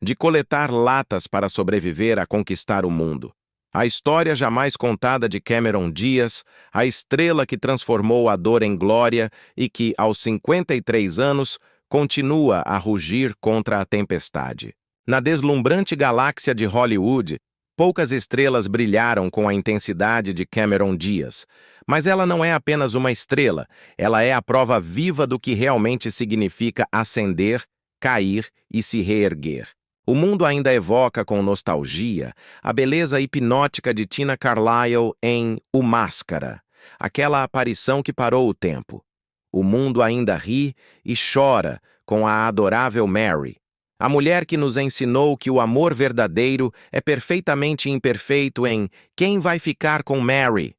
de coletar latas para sobreviver a conquistar o mundo. A história jamais contada de Cameron Diaz, a estrela que transformou a dor em glória e que, aos 53 anos, continua a rugir contra a tempestade. Na deslumbrante galáxia de Hollywood, poucas estrelas brilharam com a intensidade de Cameron Diaz, mas ela não é apenas uma estrela, ela é a prova viva do que realmente significa ascender, cair e se reerguer. O mundo ainda evoca com nostalgia a beleza hipnótica de Tina Carlyle em O Máscara, aquela aparição que parou o tempo. O mundo ainda ri e chora com a adorável Mary, a mulher que nos ensinou que o amor verdadeiro é perfeitamente imperfeito em Quem vai ficar com Mary?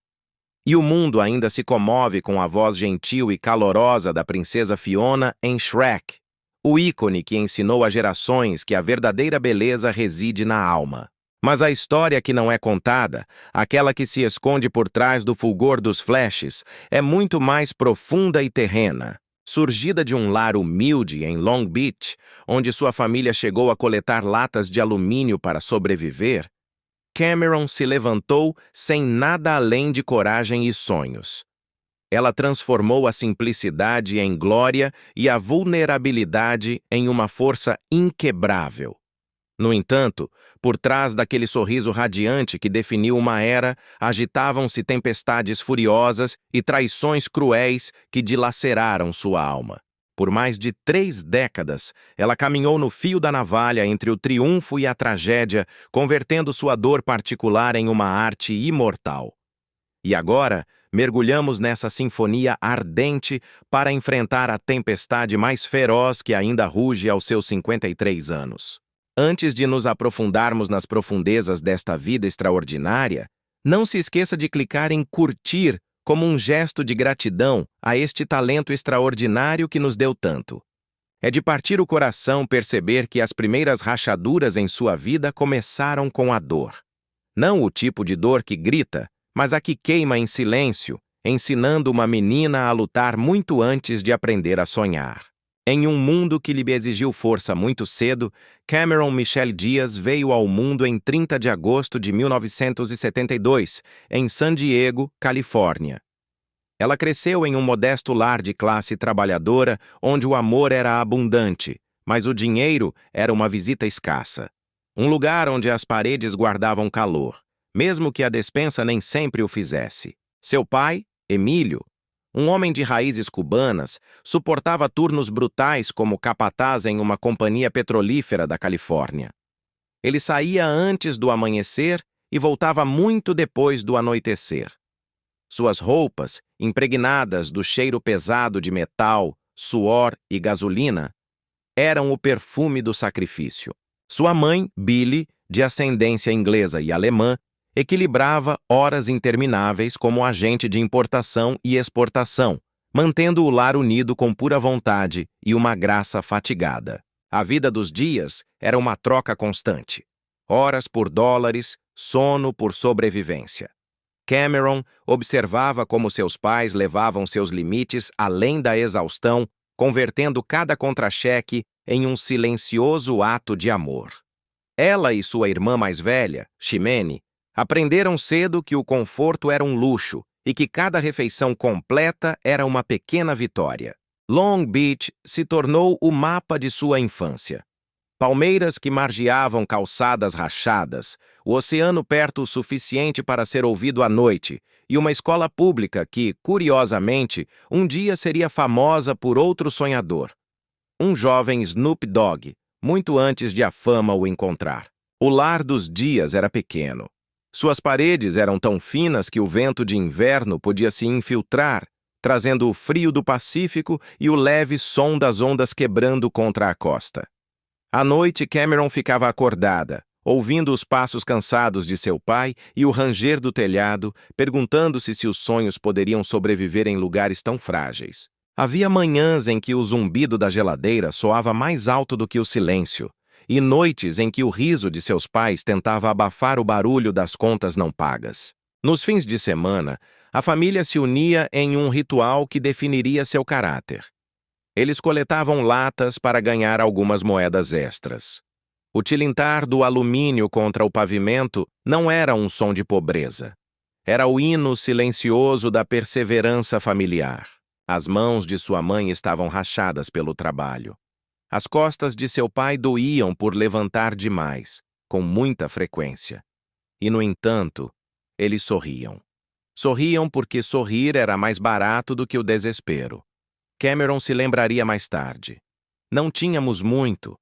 E o mundo ainda se comove com a voz gentil e calorosa da princesa Fiona em Shrek, o ícone que ensinou a gerações que a verdadeira beleza reside na alma. Mas a história que não é contada, aquela que se esconde por trás do fulgor dos flashes, é muito mais profunda e terrena. Surgida de um lar humilde em Long Beach, onde sua família chegou a coletar latas de alumínio para sobreviver, Cameron se levantou sem nada além de coragem e sonhos. Ela transformou a simplicidade em glória e a vulnerabilidade em uma força inquebrável. No entanto, por trás daquele sorriso radiante que definiu uma era, agitavam-se tempestades furiosas e traições cruéis que dilaceraram sua alma. Por mais de 3 décadas, ela caminhou no fio da navalha entre o triunfo e a tragédia, convertendo sua dor particular em uma arte imortal. E agora, mergulhamos nessa sinfonia ardente para enfrentar a tempestade mais feroz que ainda ruge aos seus 53 anos. Antes de nos aprofundarmos nas profundezas desta vida extraordinária, não se esqueça de clicar em curtir como um gesto de gratidão a este talento extraordinário que nos deu tanto. É de partir o coração perceber que as primeiras rachaduras em sua vida começaram com a dor. Não o tipo de dor que grita, mas a que queima em silêncio, ensinando uma menina a lutar muito antes de aprender a sonhar. Em um mundo que lhe exigiu força muito cedo, Cameron Michelle Diaz veio ao mundo em 30 de agosto de 1972, em San Diego, Califórnia. Ela cresceu em um modesto lar de classe trabalhadora, onde o amor era abundante, mas o dinheiro era uma visita escassa. Um lugar onde as paredes guardavam calor, mesmo que a despensa nem sempre o fizesse. Seu pai, Emílio, um homem de raízes cubanas, suportava turnos brutais como capataz em uma companhia petrolífera da Califórnia. Ele saía antes do amanhecer e voltava muito depois do anoitecer. Suas roupas, impregnadas do cheiro pesado de metal, suor e gasolina, eram o perfume do sacrifício. Sua mãe, Billy, de ascendência inglesa e alemã, equilibrava horas intermináveis como agente de importação e exportação, mantendo o lar unido com pura vontade e uma graça fatigada. A vida dos Dias era uma troca constante. Horas por dólares, sono por sobrevivência. Cameron observava como seus pais levavam seus limites além da exaustão, convertendo cada contra-cheque em um silencioso ato de amor. Ela e sua irmã mais velha, Ximene, aprenderam cedo que o conforto era um luxo e que cada refeição completa era uma pequena vitória. Long Beach se tornou o mapa de sua infância. Palmeiras que margeavam calçadas rachadas, o oceano perto o suficiente para ser ouvido à noite e uma escola pública que, curiosamente, um dia seria famosa por outro sonhador. Um jovem Snoop Dogg, muito antes de a fama o encontrar. O lar dos Dias era pequeno. Suas paredes eram tão finas que o vento de inverno podia se infiltrar, trazendo o frio do Pacífico e o leve som das ondas quebrando contra a costa. À noite, Cameron ficava acordada, ouvindo os passos cansados de seu pai e o ranger do telhado, perguntando-se se os sonhos poderiam sobreviver em lugares tão frágeis. Havia manhãs em que o zumbido da geladeira soava mais alto do que o silêncio, e noites em que o riso de seus pais tentava abafar o barulho das contas não pagas. Nos fins de semana, a família se unia em um ritual que definiria seu caráter. Eles coletavam latas para ganhar algumas moedas extras. O tilintar do alumínio contra o pavimento não era um som de pobreza. Era o hino silencioso da perseverança familiar. As mãos de sua mãe estavam rachadas pelo trabalho. As costas de seu pai doíam por levantar demais, com muita frequência. E, no entanto, eles sorriam. Sorriam porque sorrir era mais barato do que o desespero. Cameron se lembraria mais tarde. Não tínhamos muito,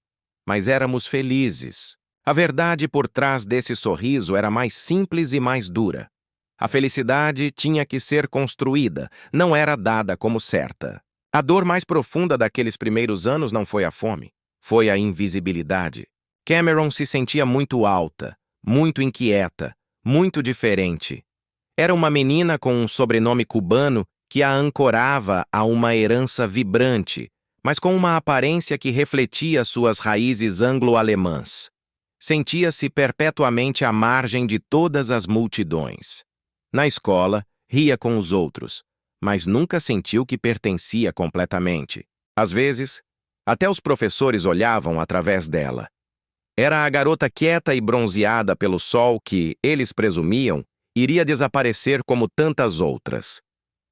mas éramos felizes. A verdade por trás desse sorriso era mais simples e mais dura. A felicidade tinha que ser construída, não era dada como certa. A dor mais profunda daqueles primeiros anos não foi a fome, foi a invisibilidade. Cameron se sentia muito alta, muito inquieta, muito diferente. Era uma menina com um sobrenome cubano que a ancorava a uma herança vibrante, mas com uma aparência que refletia suas raízes anglo-alemãs. Sentia-se perpetuamente à margem de todas as multidões. Na escola, ria com os outros, mas nunca sentiu que pertencia completamente. Às vezes, até os professores olhavam através dela. Era a garota quieta e bronzeada pelo sol que, eles presumiam, iria desaparecer como tantas outras.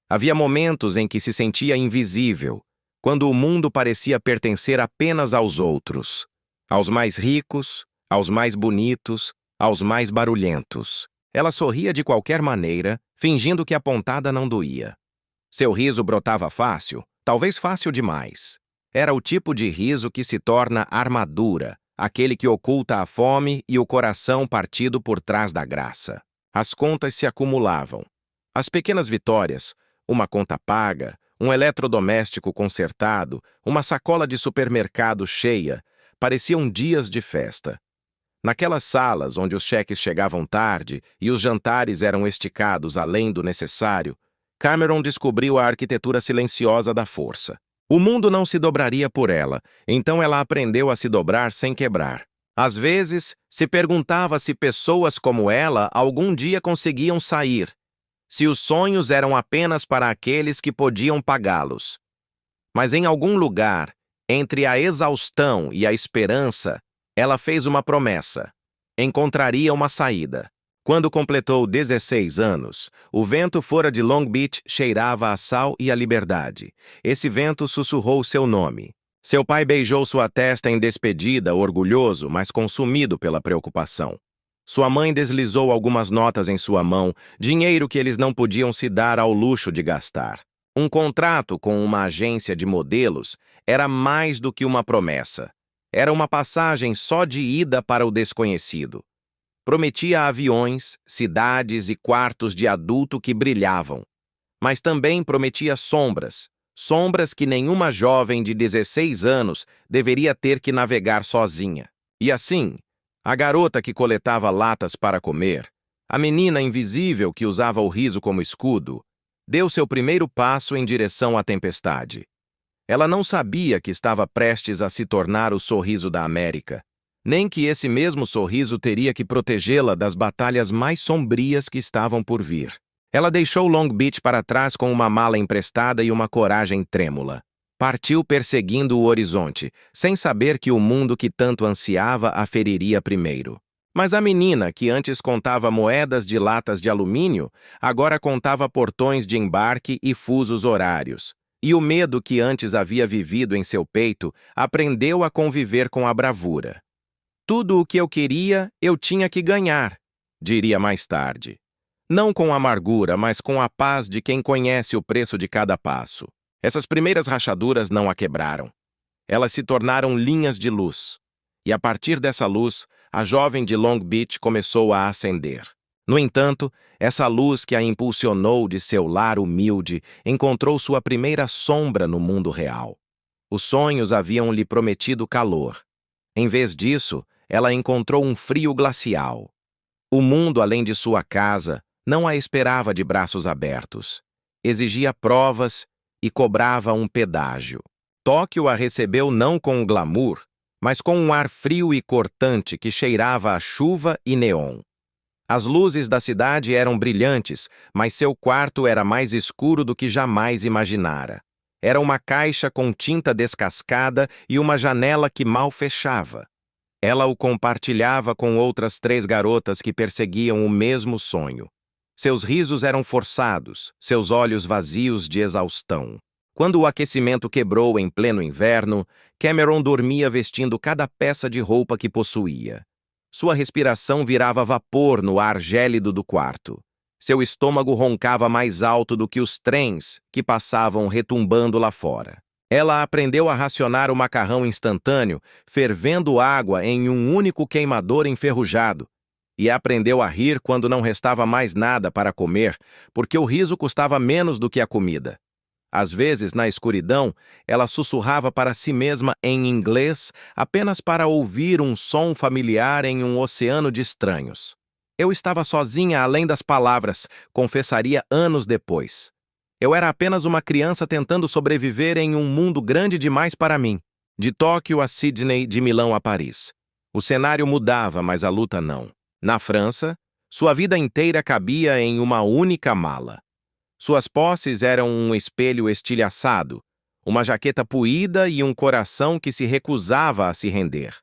Havia momentos em que se sentia invisível, quando o mundo parecia pertencer apenas aos outros, aos mais ricos, aos mais bonitos, aos mais barulhentos. Ela sorria de qualquer maneira, fingindo que a pontada não doía. Seu riso brotava fácil, talvez fácil demais. Era o tipo de riso que se torna armadura, aquele que oculta a fome e o coração partido por trás da graça. As contas se acumulavam. As pequenas vitórias, uma conta paga, um eletrodoméstico consertado, uma sacola de supermercado cheia, pareciam dias de festa. Naquelas salas onde os cheques chegavam tarde e os jantares eram esticados além do necessário, Cameron descobriu a arquitetura silenciosa da força. O mundo não se dobraria por ela, então ela aprendeu a se dobrar sem quebrar. Às vezes, se perguntava se pessoas como ela algum dia conseguiam sair, se os sonhos eram apenas para aqueles que podiam pagá-los. Mas em algum lugar, entre a exaustão e a esperança, ela fez uma promessa. Encontraria uma saída. Quando completou 16 anos, o vento fora de Long Beach cheirava a sal e a liberdade. Esse vento sussurrou seu nome. Seu pai beijou sua testa em despedida, orgulhoso, mas consumido pela preocupação. Sua mãe deslizou algumas notas em sua mão, dinheiro que eles não podiam se dar ao luxo de gastar. Um contrato com uma agência de modelos era mais do que uma promessa. Era uma passagem só de ida para o desconhecido. Prometia aviões, cidades e quartos de adulto que brilhavam. Mas também prometia sombras, sombras que nenhuma jovem de 16 anos deveria ter que navegar sozinha. E assim, a garota que coletava latas para comer, a menina invisível que usava o riso como escudo, deu seu primeiro passo em direção à tempestade. Ela não sabia que estava prestes a se tornar o sorriso da América, nem que esse mesmo sorriso teria que protegê-la das batalhas mais sombrias que estavam por vir. Ela deixou Long Beach para trás com uma mala emprestada e uma coragem trêmula. Partiu perseguindo o horizonte, sem saber que o mundo que tanto ansiava a feriria primeiro. Mas a menina, que antes contava moedas de latas de alumínio, agora contava portões de embarque e fusos horários. E o medo que antes havia vivido em seu peito aprendeu a conviver com a bravura. Tudo o que eu queria, eu tinha que ganhar, diria mais tarde. Não com amargura, mas com a paz de quem conhece o preço de cada passo. Essas primeiras rachaduras não a quebraram. Elas se tornaram linhas de luz. E a partir dessa luz, a jovem de Long Beach começou a acender. No entanto, essa luz que a impulsionou de seu lar humilde encontrou sua primeira sombra no mundo real. Os sonhos haviam lhe prometido calor. Em vez disso, ela encontrou um frio glacial. O mundo, além de sua casa, não a esperava de braços abertos. Exigia provas e cobrava um pedágio. Tóquio a recebeu não com glamour, mas com um ar frio e cortante que cheirava a chuva e neon. As luzes da cidade eram brilhantes, mas seu quarto era mais escuro do que jamais imaginara. Era uma caixa com tinta descascada e uma janela que mal fechava. Ela o compartilhava com outras 3 garotas que perseguiam o mesmo sonho. Seus risos eram forçados, seus olhos vazios de exaustão. Quando o aquecimento quebrou em pleno inverno, Cameron dormia vestindo cada peça de roupa que possuía. Sua respiração virava vapor no ar gélido do quarto. Seu estômago roncava mais alto do que os trens que passavam retumbando lá fora. Ela aprendeu a racionar o macarrão instantâneo, fervendo água em um único queimador enferrujado. E aprendeu a rir quando não restava mais nada para comer, porque o riso custava menos do que a comida. Às vezes, na escuridão, ela sussurrava para si mesma em inglês, apenas para ouvir um som familiar em um oceano de estranhos. Eu estava sozinha além das palavras, confessaria anos depois. Eu era apenas uma criança tentando sobreviver em um mundo grande demais para mim. De Tóquio a Sydney, de Milão a Paris. O cenário mudava, mas a luta não. Na França, sua vida inteira cabia em uma única mala. Suas posses eram um espelho estilhaçado, uma jaqueta puída e um coração que se recusava a se render.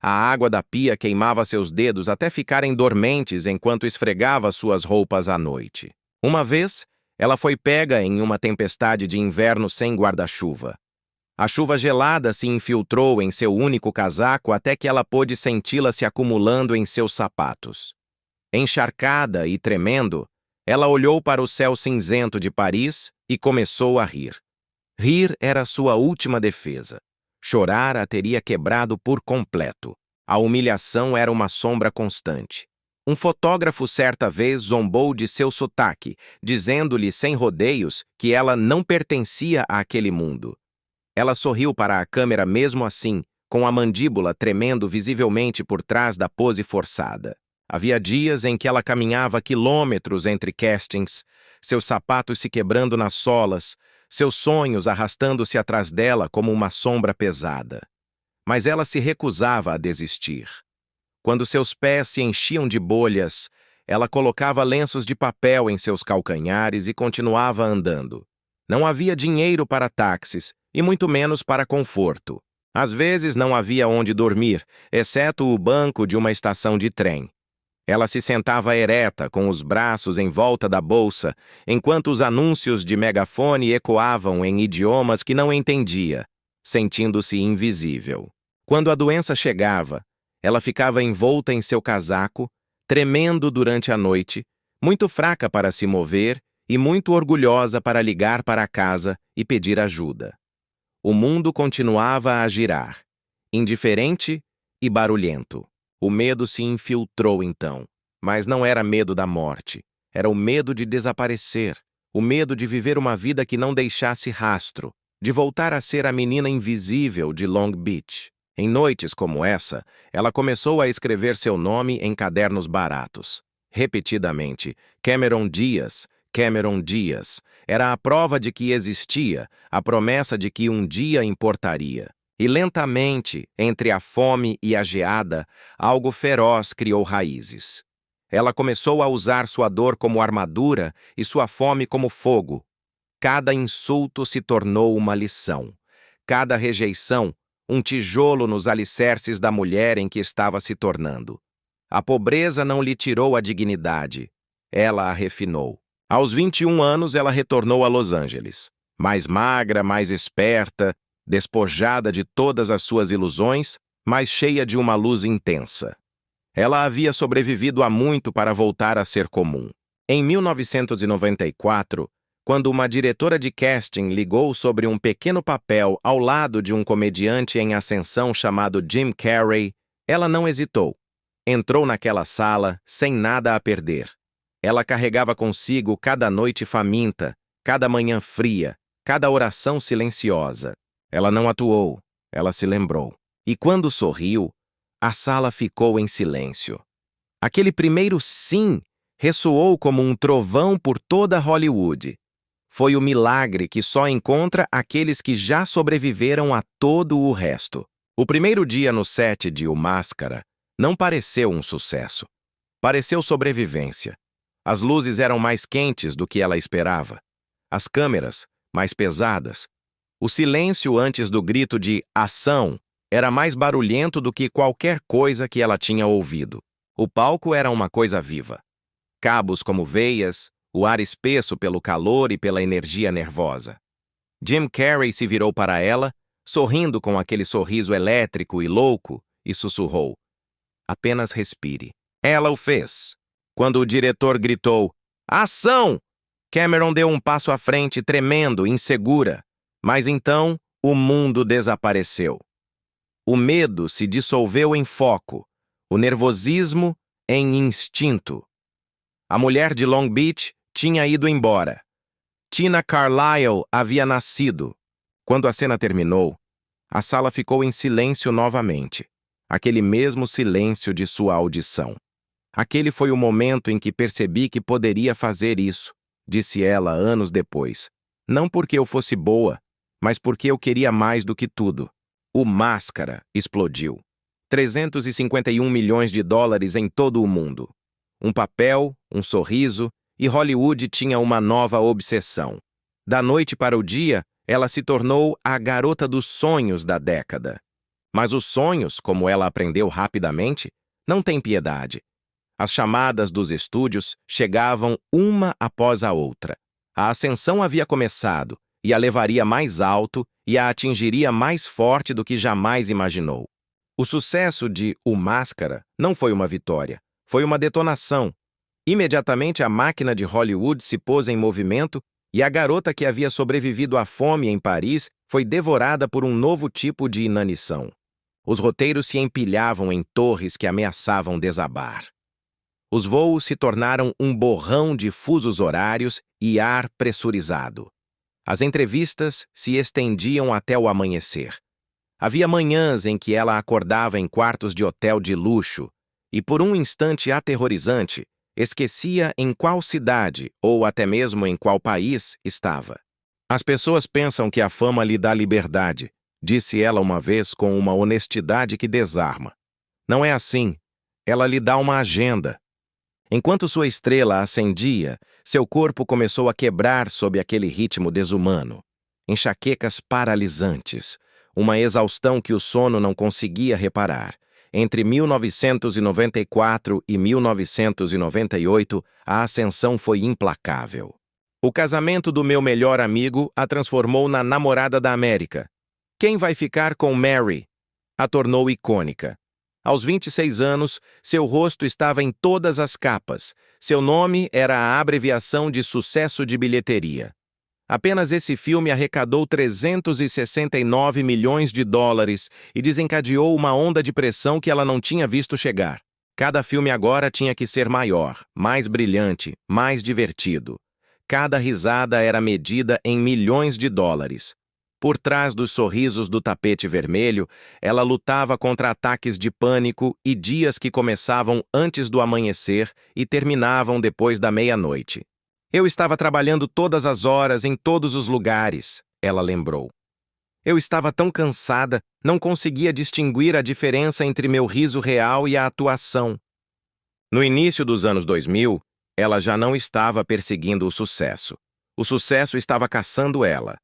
A água da pia queimava seus dedos até ficarem dormentes enquanto esfregava suas roupas à noite. Uma vez, ela foi pega em uma tempestade de inverno sem guarda-chuva. A chuva gelada se infiltrou em seu único casaco até que ela pôde senti-la se acumulando em seus sapatos. Encharcada e tremendo, ela olhou para o céu cinzento de Paris e começou a rir. Rir era sua última defesa. Chorar a teria quebrado por completo. A humilhação era uma sombra constante. Um fotógrafo certa vez zombou de seu sotaque, dizendo-lhe sem rodeios que ela não pertencia àquele mundo. Ela sorriu para a câmera mesmo assim, com a mandíbula tremendo visivelmente por trás da pose forçada. Havia dias em que ela caminhava quilômetros entre castings, seus sapatos se quebrando nas solas, seus sonhos arrastando-se atrás dela como uma sombra pesada. Mas ela se recusava a desistir. Quando seus pés se enchiam de bolhas, ela colocava lenços de papel em seus calcanhares e continuava andando. Não havia dinheiro para táxis, e muito menos para conforto. Às vezes não havia onde dormir, exceto o banco de uma estação de trem. Ela se sentava ereta, com os braços em volta da bolsa, enquanto os anúncios de megafone ecoavam em idiomas que não entendia, sentindo-se invisível. Quando a doença chegava, ela ficava envolta em seu casaco, tremendo durante a noite, muito fraca para se mover e muito orgulhosa para ligar para casa e pedir ajuda. O mundo continuava a girar, indiferente e barulhento. O medo se infiltrou então, mas não era medo da morte, era o medo de desaparecer, o medo de viver uma vida que não deixasse rastro, de voltar a ser a menina invisível de Long Beach. Em noites como essa, ela começou a escrever seu nome em cadernos baratos. Repetidamente, Cameron Diaz, Cameron Diaz. Era a prova de que existia, a promessa de que um dia importaria. E lentamente, entre a fome e a geada, algo feroz criou raízes. Ela começou a usar sua dor como armadura e sua fome como fogo. Cada insulto se tornou uma lição. Cada rejeição, um tijolo nos alicerces da mulher em que estava se tornando. A pobreza não lhe tirou a dignidade. Ela a refinou. Aos 21 anos, ela retornou a Los Angeles. Mais magra, mais esperta, despojada de todas as suas ilusões, mas cheia de uma luz intensa. Ela havia sobrevivido a muito para voltar a ser comum. Em 1994, quando uma diretora de casting ligou sobre um pequeno papel ao lado de um comediante em ascensão chamado Jim Carrey, ela não hesitou. Entrou naquela sala sem nada a perder. Ela carregava consigo cada noite faminta, cada manhã fria, cada oração silenciosa. Ela não atuou, ela se lembrou. E quando sorriu, a sala ficou em silêncio. Aquele primeiro sim ressoou como um trovão por toda Hollywood. Foi o milagre que só encontra aqueles que já sobreviveram a todo o resto. O primeiro dia no set de O Máscara não pareceu um sucesso. Pareceu sobrevivência. As luzes eram mais quentes do que ela esperava. As câmeras, mais pesadas. O silêncio antes do grito de ação Era mais barulhento do que qualquer coisa que ela tinha ouvido. O palco era uma coisa viva. Cabos como veias, o ar espesso pelo calor e pela energia nervosa. Jim Carrey se virou para ela, sorrindo com aquele sorriso elétrico e louco, e sussurrou: "Apenas respire." Ela o fez. Quando o diretor gritou: "Ação!", Cameron deu um passo à frente, tremendo, insegura. Mas então, o mundo desapareceu. O medo se dissolveu em foco, o nervosismo em instinto. A mulher de Long Beach tinha ido embora. Tina Carlyle havia nascido. Quando a cena terminou, a sala ficou em silêncio novamente. Aquele mesmo silêncio de sua audição. Aquele foi o momento em que percebi que poderia fazer isso, disse ela anos depois. Não porque eu fosse boa, mas porque eu queria mais do que tudo. O Máscara explodiu. 351 milhões de dólares em todo o mundo. Um papel, um sorriso, e Hollywood tinha uma nova obsessão. Da noite para o dia, ela se tornou a garota dos sonhos da década. Mas os sonhos, como ela aprendeu rapidamente, não têm piedade. As chamadas dos estúdios chegavam uma após a outra. A ascensão havia começado, e a levaria mais alto e a atingiria mais forte do que jamais imaginou. O sucesso de O Máscara não foi uma vitória, foi uma detonação. Imediatamente a máquina de Hollywood se pôs em movimento e a garota que havia sobrevivido à fome em Paris foi devorada por um novo tipo de inanição. Os roteiros se empilhavam em torres que ameaçavam desabar. Os voos se tornaram um borrão de fusos horários e ar pressurizado. As entrevistas se estendiam até o amanhecer. Havia manhãs em que ela acordava em quartos de hotel de luxo e, por um instante aterrorizante, esquecia em qual cidade ou até mesmo em qual país estava. As pessoas pensam que a fama lhe dá liberdade, disse ela uma vez com uma honestidade que desarma. Não é assim. Ela lhe dá uma agenda. Enquanto sua estrela ascendia, seu corpo começou a quebrar sob aquele ritmo desumano. Enxaquecas paralisantes, uma exaustão que o sono não conseguia reparar. Entre 1994 e 1998, a ascensão foi implacável. O casamento do meu melhor amigo a transformou na namorada da América. Quem vai ficar com Mary? A tornou icônica. Aos 26 anos, seu rosto estava em todas as capas. Seu nome era a abreviação de sucesso de bilheteria. Apenas esse filme arrecadou 369 milhões de dólares e desencadeou uma onda de pressão que ela não tinha visto chegar. Cada filme agora tinha que ser maior, mais brilhante, mais divertido. Cada risada era medida em milhões de dólares. Por trás dos sorrisos do tapete vermelho, ela lutava contra ataques de pânico e dias que começavam antes do amanhecer e terminavam depois da meia-noite. Eu estava trabalhando todas as horas em todos os lugares, ela lembrou. Eu estava tão cansada, não conseguia distinguir a diferença entre meu riso real e a atuação. No início dos anos 2000, ela já não estava perseguindo o sucesso. O sucesso estava caçando ela.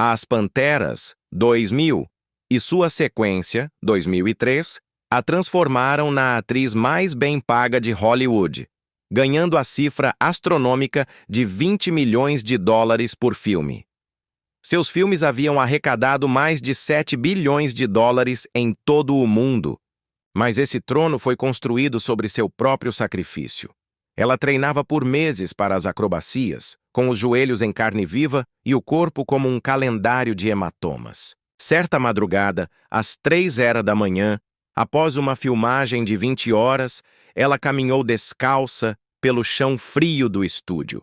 As Panteras, 2000, e sua sequência, 2003, a transformaram na atriz mais bem paga de Hollywood, ganhando a cifra astronômica de 20 milhões de dólares por filme. Seus filmes haviam arrecadado mais de 7 bilhões de dólares em todo o mundo, mas esse trono foi construído sobre seu próprio sacrifício. Ela treinava por meses para as acrobacias, com os joelhos em carne viva e o corpo como um calendário de hematomas. Certa madrugada, às 3h da manhã, após uma filmagem de 20 horas, ela caminhou descalça pelo chão frio do estúdio.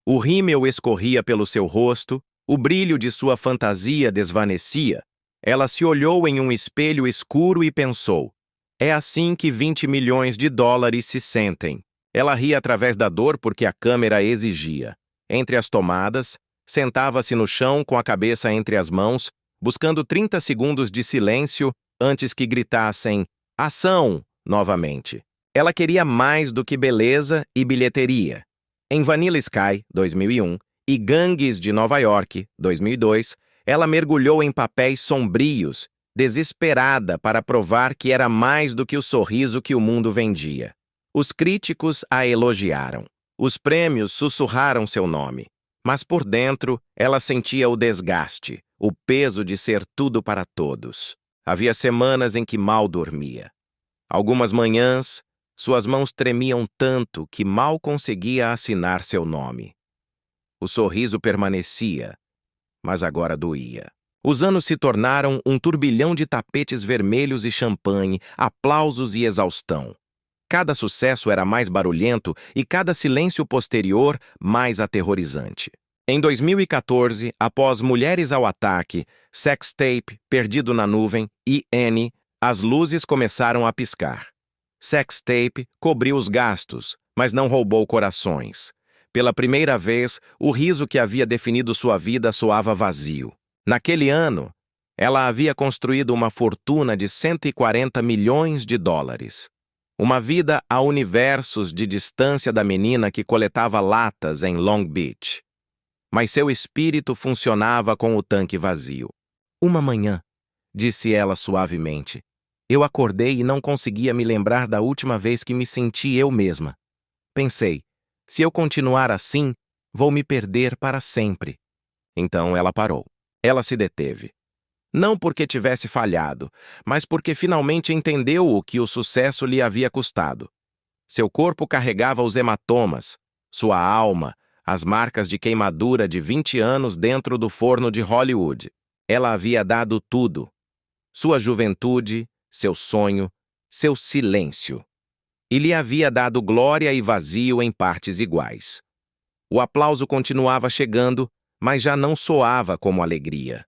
O rímel escorria pelo seu rosto, o brilho de sua fantasia desvanecia. Ela se olhou em um espelho escuro e pensou: é assim que 20 milhões de dólares se sentem. Ela ria através da dor porque a câmera exigia. Entre as tomadas, sentava-se no chão com a cabeça entre as mãos, buscando 30 segundos de silêncio antes que gritassem "Ação!" novamente. Ela queria mais do que beleza e bilheteria. Em Vanilla Sky, 2001, e Gangues de Nova York, 2002, ela mergulhou em papéis sombrios desesperada para provar que era mais do que o sorriso que o mundo vendia. Os críticos a elogiaram. Os prêmios sussurraram seu nome. Mas por dentro, ela sentia o desgaste, o peso de ser tudo para todos. Havia semanas em que mal dormia. Algumas manhãs, suas mãos tremiam tanto que mal conseguia assinar seu nome. O sorriso permanecia, mas agora doía. Os anos se tornaram um turbilhão de tapetes vermelhos e champanhe, aplausos e exaustão. Cada sucesso era mais barulhento e cada silêncio posterior mais aterrorizante. Em 2014, após Mulheres ao Ataque, Sex Tape, Perdido na Nuvem e Annie, as luzes começaram a piscar. Sex Tape cobriu os gastos, mas não roubou corações. Pela primeira vez, o riso que havia definido sua vida soava vazio. Naquele ano, ela havia construído uma fortuna de 140 milhões de dólares. Uma vida a universos de distância da menina que coletava latas em Long Beach. Mas seu espírito funcionava com o tanque vazio. Uma manhã, disse ela suavemente, eu acordei e não conseguia me lembrar da última vez que me senti eu mesma. Pensei, se eu continuar assim, vou me perder para sempre. Então ela parou. Ela se deteve. Não porque tivesse falhado, mas porque finalmente entendeu o que o sucesso lhe havia custado. Seu corpo carregava os hematomas, sua alma, as marcas de queimadura de 20 anos dentro do forno de Hollywood. Ela havia dado tudo. Sua juventude, seu sonho, seu silêncio. E lhe havia dado glória e vazio em partes iguais. O aplauso continuava chegando, mas já não soava como alegria.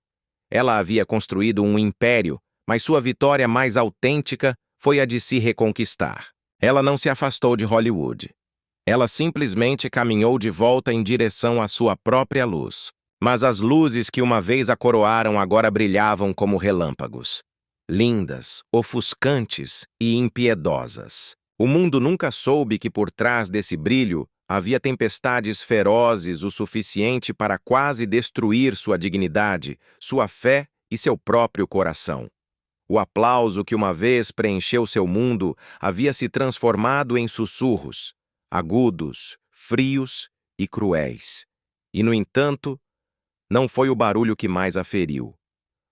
Ela havia construído um império, mas sua vitória mais autêntica foi a de se reconquistar. Ela não se afastou de Hollywood. Ela simplesmente caminhou de volta em direção à sua própria luz. Mas as luzes que uma vez a coroaram agora brilhavam como relâmpagos. Lindas, ofuscantes e impiedosas. O mundo nunca soube que por trás desse brilho havia tempestades ferozes o suficiente para quase destruir sua dignidade, sua fé e seu próprio coração. O aplauso que uma vez preencheu seu mundo havia se transformado em sussurros, agudos, frios e cruéis. E, no entanto, não foi o barulho que mais a feriu.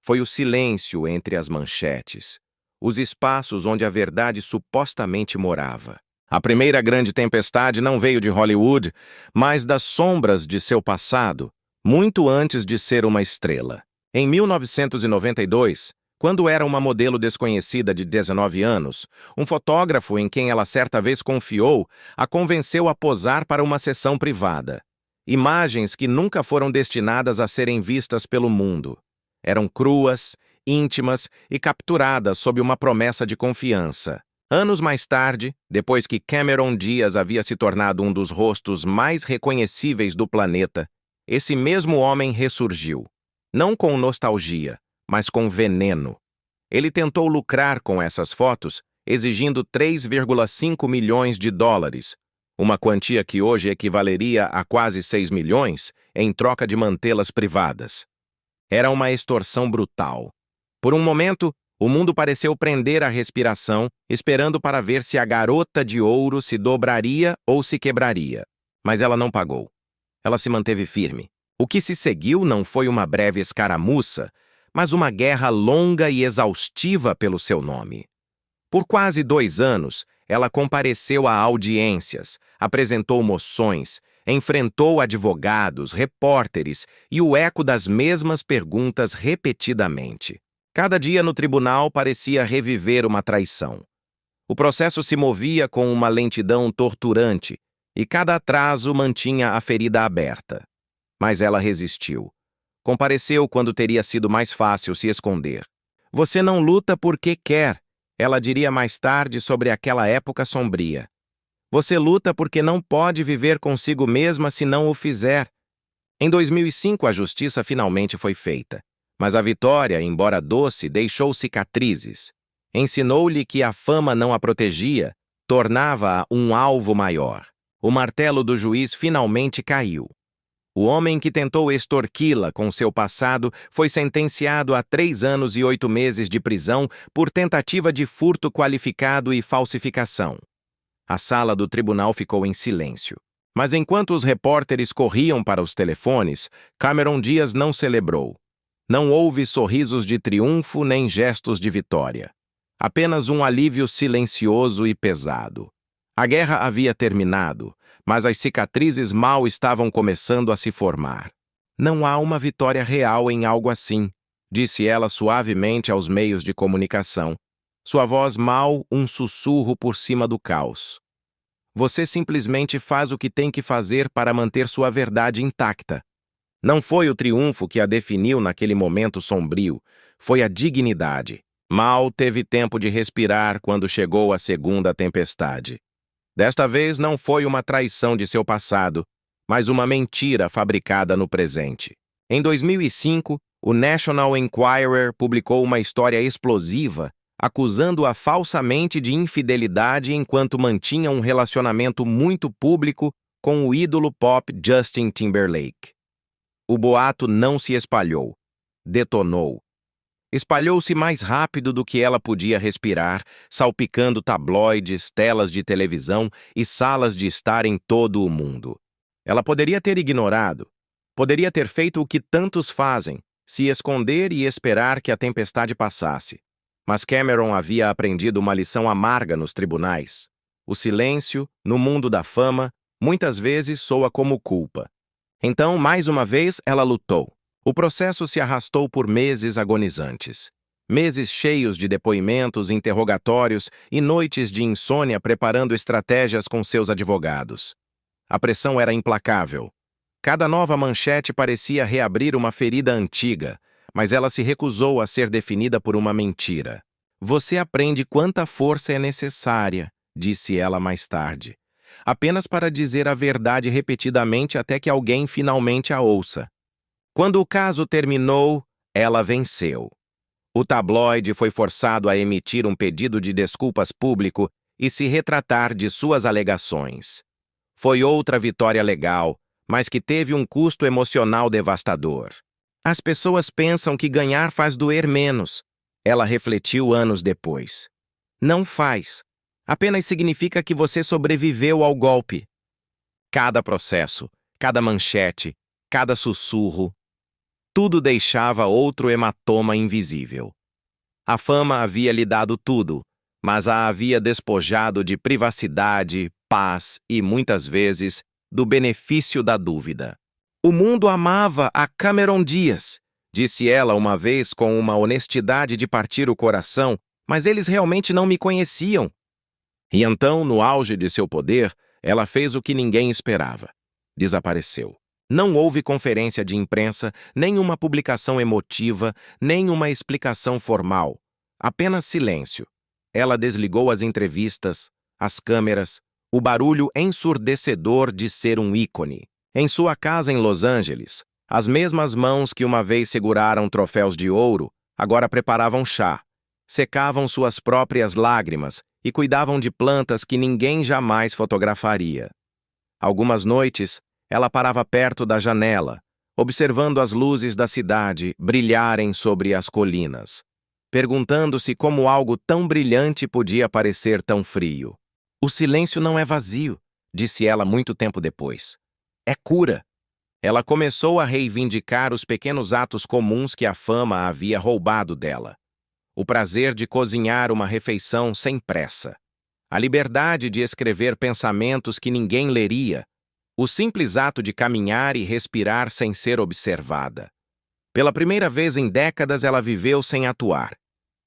Foi o silêncio entre as manchetes, os espaços onde a verdade supostamente morava. A primeira grande tempestade não veio de Hollywood, mas das sombras de seu passado, muito antes de ser uma estrela. Em 1992, quando era uma modelo desconhecida de 19 anos, um fotógrafo em quem ela certa vez confiou a convenceu a posar para uma sessão privada. Imagens que nunca foram destinadas a serem vistas pelo mundo. Eram cruas, íntimas e capturadas sob uma promessa de confiança. Anos mais tarde, depois que Cameron Diaz havia se tornado um dos rostos mais reconhecíveis do planeta, esse mesmo homem ressurgiu. Não com nostalgia, mas com veneno. Ele tentou lucrar com essas fotos, exigindo 3,5 milhões de dólares, uma quantia que hoje equivaleria a quase 6 milhões, em troca de mantê-las privadas. Era uma extorsão brutal. Por um momento, o mundo pareceu prender a respiração, esperando para ver se a garota de ouro se dobraria ou se quebraria. Mas ela não pagou. Ela se manteve firme. O que se seguiu não foi uma breve escaramuça, mas uma guerra longa e exaustiva pelo seu nome. Por quase 2 anos, ela compareceu a audiências, apresentou moções, enfrentou advogados, repórteres e o eco das mesmas perguntas repetidamente. Cada dia no tribunal parecia reviver uma traição. O processo se movia com uma lentidão torturante e cada atraso mantinha a ferida aberta. Mas ela resistiu. Compareceu quando teria sido mais fácil se esconder. Você não luta porque quer, ela diria mais tarde sobre aquela época sombria. Você luta porque não pode viver consigo mesma se não o fizer. Em 2005, a justiça finalmente foi feita. Mas a vitória, embora doce, deixou cicatrizes. Ensinou-lhe que a fama não a protegia, tornava-a um alvo maior. O martelo do juiz finalmente caiu. O homem que tentou extorquí-la com seu passado foi sentenciado a 3 anos e 8 meses de prisão por tentativa de furto qualificado e falsificação. A sala do tribunal ficou em silêncio. Mas enquanto os repórteres corriam para os telefones, Cameron Diaz não celebrou. Não houve sorrisos de triunfo nem gestos de vitória. Apenas um alívio silencioso e pesado. A guerra havia terminado, mas as cicatrizes mal estavam começando a se formar. Não há uma vitória real em algo assim, disse ela suavemente aos meios de comunicação. Sua voz mal um sussurro por cima do caos. Você simplesmente faz o que tem que fazer para manter sua verdade intacta. Não foi o triunfo que a definiu naquele momento sombrio, foi a dignidade. Mal teve tempo de respirar quando chegou a segunda tempestade. Desta vez não foi uma traição de seu passado, mas uma mentira fabricada no presente. Em 2005, o National Enquirer publicou uma história explosiva acusando-a falsamente de infidelidade enquanto mantinha um relacionamento muito público com o ídolo pop Justin Timberlake. O boato não se espalhou, detonou. Espalhou-se mais rápido do que ela podia respirar, salpicando tabloides, telas de televisão e salas de estar em todo o mundo. Ela poderia ter ignorado, poderia ter feito o que tantos fazem, se esconder e esperar que a tempestade passasse. Mas Cameron havia aprendido uma lição amarga nos tribunais. O silêncio, no mundo da fama, muitas vezes soa como culpa. Então, mais uma vez, ela lutou. O processo se arrastou por meses agonizantes. Meses cheios de depoimentos, interrogatórios e noites de insônia preparando estratégias com seus advogados. A pressão era implacável. Cada nova manchete parecia reabrir uma ferida antiga, mas ela se recusou a ser definida por uma mentira. Você aprende quanta força é necessária, disse ela mais tarde, apenas para dizer a verdade repetidamente até que alguém finalmente a ouça. Quando o caso terminou, ela venceu. O tabloide foi forçado a emitir um pedido de desculpas público e se retratar de suas alegações. Foi outra vitória legal, mas que teve um custo emocional devastador. As pessoas pensam que ganhar faz doer menos. Ela refletiu anos depois. Não faz. Apenas significa que você sobreviveu ao golpe. Cada processo, cada manchete, cada sussurro, tudo deixava outro hematoma invisível. A fama havia lhe dado tudo, mas a havia despojado de privacidade, paz e, muitas vezes, do benefício da dúvida. O mundo amava a Cameron Diaz, disse ela uma vez com uma honestidade de partir o coração, mas eles realmente não me conheciam. E então, no auge de seu poder, ela fez o que ninguém esperava. Desapareceu. Não houve conferência de imprensa, nem uma publicação emotiva, nem uma explicação formal. Apenas silêncio. Ela desligou as entrevistas, as câmeras, o barulho ensurdecedor de ser um ícone. Em sua casa em Los Angeles, as mesmas mãos que uma vez seguraram troféus de ouro, agora preparavam chá, secavam suas próprias lágrimas e cuidavam de plantas que ninguém jamais fotografaria. Algumas noites, ela parava perto da janela, observando as luzes da cidade brilharem sobre as colinas, perguntando-se como algo tão brilhante podia parecer tão frio. O silêncio não é vazio, disse ela muito tempo depois. É cura. Ela começou a reivindicar os pequenos atos comuns que a fama havia roubado dela. O prazer de cozinhar uma refeição sem pressa. A liberdade de escrever pensamentos que ninguém leria. O simples ato de caminhar e respirar sem ser observada. Pela primeira vez em décadas, ela viveu sem atuar.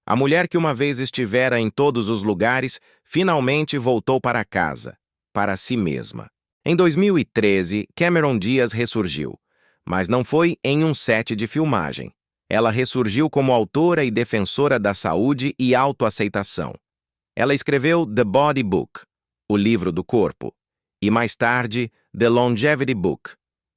A mulher que uma vez estivera em todos os lugares, finalmente voltou para casa, para si mesma. Em 2013, Cameron Diaz ressurgiu, mas não foi em um set de filmagem. Ela ressurgiu como autora e defensora da saúde e autoaceitação. Ela escreveu The Body Book, o livro do corpo, e mais tarde, The Longevity Book,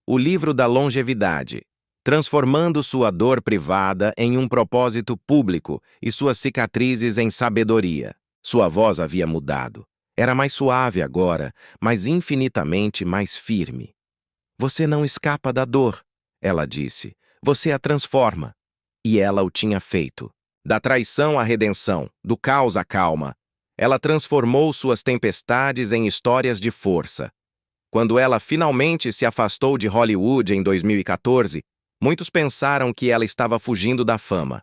o livro da longevidade, transformando sua dor privada em um propósito público e suas cicatrizes em sabedoria. Sua voz havia mudado. Era mais suave agora, mas infinitamente mais firme. Você não escapa da dor, ela disse. Você a transforma. E ela o tinha feito. Da traição à redenção, do caos à calma. Ela transformou suas tempestades em histórias de força. Quando ela finalmente se afastou de Hollywood em 2014, muitos pensaram que ela estava fugindo da fama.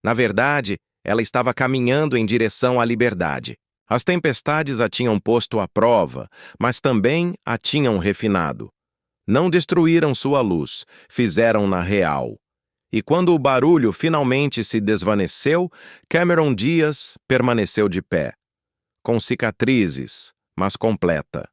Na verdade, ela estava caminhando em direção à liberdade. As tempestades a tinham posto à prova, mas também a tinham refinado. Não destruíram sua luz, fizeram-na real. E quando o barulho finalmente se desvaneceu, Cameron Diaz permaneceu de pé. Com cicatrizes, mas completa.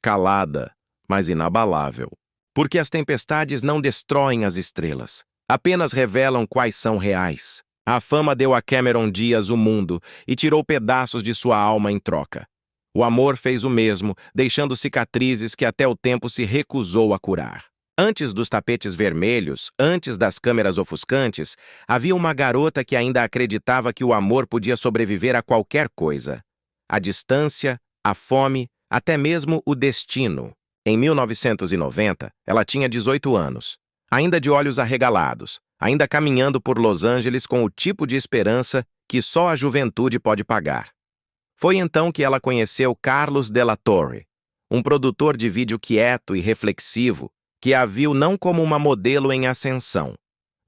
Calada, mas inabalável. Porque as tempestades não destroem as estrelas, apenas revelam quais são reais. A fama deu a Cameron Diaz o mundo e tirou pedaços de sua alma em troca. O amor fez o mesmo, deixando cicatrizes que até o tempo se recusou a curar. Antes dos tapetes vermelhos, antes das câmeras ofuscantes, havia uma garota que ainda acreditava que o amor podia sobreviver a qualquer coisa. A distância, a fome, até mesmo o destino. Em 1990, ela tinha 18 anos, ainda de olhos arregalados, ainda caminhando por Los Angeles com o tipo de esperança que só a juventude pode pagar. Foi então que ela conheceu Carlos de la Torre, um produtor de vídeo quieto e reflexivo, que a viu não como uma modelo em ascensão,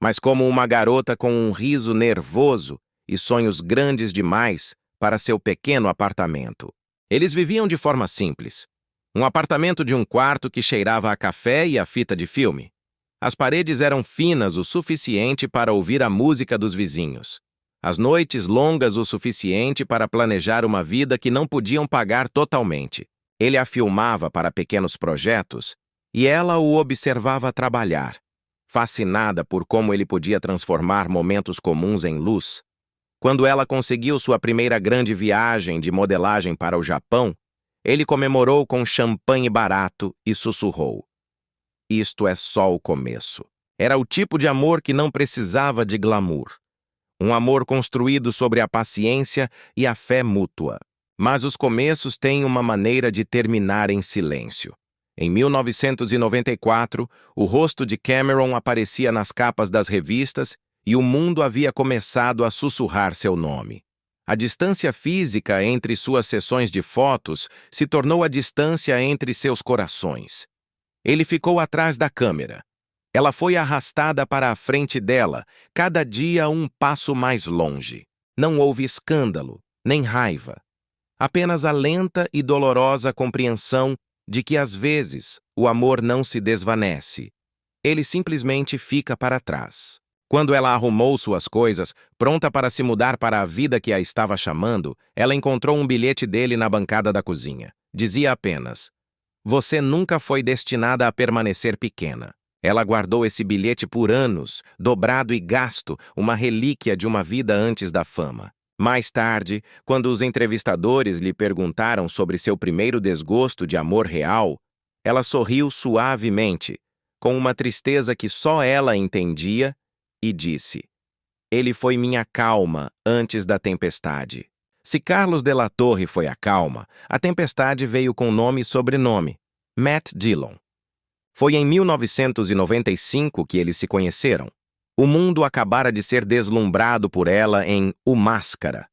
mas como uma garota com um riso nervoso e sonhos grandes demais para seu pequeno apartamento. Eles viviam de forma simples. Um apartamento de um quarto que cheirava a café e a fita de filme. As paredes eram finas o suficiente para ouvir a música dos vizinhos. As noites longas o suficiente para planejar uma vida que não podiam pagar totalmente. Ele a filmava para pequenos projetos e ela o observava trabalhar, fascinada por como ele podia transformar momentos comuns em luz. Quando ela conseguiu sua primeira grande viagem de modelagem para o Japão, ele comemorou com champanhe barato e sussurrou: "Isto é só o começo." Era o tipo de amor que não precisava de glamour. Um amor construído sobre a paciência e a fé mútua. Mas os começos têm uma maneira de terminar em silêncio. Em 1994, o rosto de Cameron aparecia nas capas das revistas e o mundo havia começado a sussurrar seu nome. A distância física entre suas sessões de fotos se tornou a distância entre seus corações. Ele ficou atrás da câmera. Ela foi arrastada para a frente dela, cada dia um passo mais longe. Não houve escândalo, nem raiva. Apenas a lenta e dolorosa compreensão de que, às vezes, o amor não se desvanece. Ele simplesmente fica para trás. Quando ela arrumou suas coisas, pronta para se mudar para a vida que a estava chamando, ela encontrou um bilhete dele na bancada da cozinha. Dizia apenas: "Você nunca foi destinada a permanecer pequena." Ela guardou esse bilhete por anos, dobrado e gasto, uma relíquia de uma vida antes da fama. Mais tarde, quando os entrevistadores lhe perguntaram sobre seu primeiro desgosto de amor real, ela sorriu suavemente, com uma tristeza que só ela entendia, e disse: "Ele foi minha calma antes da tempestade." Se Carlos de la Torre foi a calma, a tempestade veio com nome e sobrenome: Matt Dillon. Foi em 1995 que eles se conheceram. O mundo acabara de ser deslumbrado por ela em O Máscara.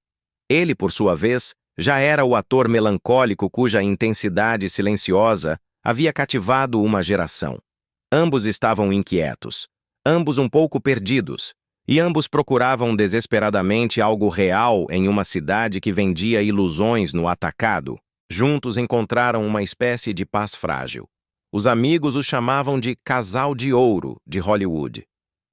Ele, por sua vez, já era o ator melancólico cuja intensidade silenciosa havia cativado uma geração. Ambos estavam inquietos, ambos um pouco perdidos, e ambos procuravam desesperadamente algo real em uma cidade que vendia ilusões no atacado. Juntos encontraram uma espécie de paz frágil. Os amigos os chamavam de casal de ouro de Hollywood.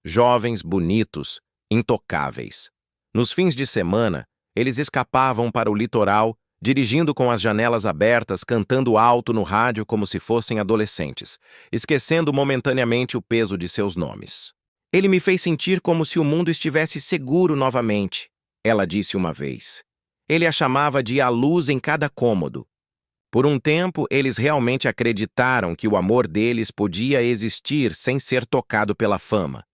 Jovens, bonitos, intocáveis. Nos fins de semana, eles escapavam para o litoral, dirigindo com as janelas abertas, cantando alto no rádio como se fossem adolescentes, esquecendo momentaneamente o peso de seus nomes. "Ele me fez sentir como se o mundo estivesse seguro novamente", ela disse uma vez. Ele a chamava de a luz em cada cômodo. Por um tempo, eles realmente acreditaram que o amor deles podia existir sem ser tocado pela fama.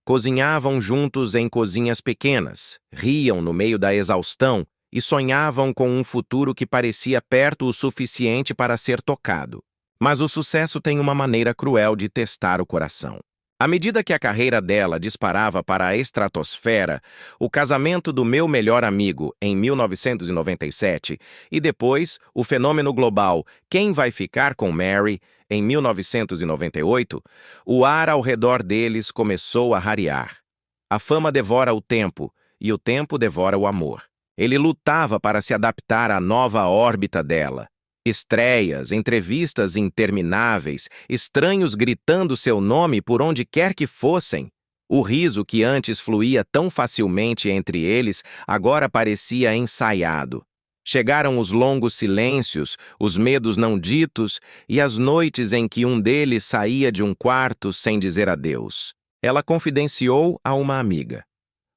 Cozinhavam juntos em cozinhas pequenas, riam no meio da exaustão e sonhavam com um futuro que parecia perto o suficiente para ser tocado. Mas o sucesso tem uma maneira cruel de testar o coração. À medida que a carreira dela disparava para a estratosfera, o casamento do meu melhor amigo, em 1997, e depois o fenômeno global Quem Vai Ficar com Mary, em 1998, o ar ao redor deles começou a rarear. A fama devora o tempo, e o tempo devora o amor. Ele lutava para se adaptar à nova órbita dela. Estreias, entrevistas intermináveis, estranhos gritando seu nome por onde quer que fossem. O riso que antes fluía tão facilmente entre eles agora parecia ensaiado. Chegaram os longos silêncios, os medos não ditos e as noites em que um deles saía de um quarto sem dizer adeus. Ela confidenciou a uma amiga.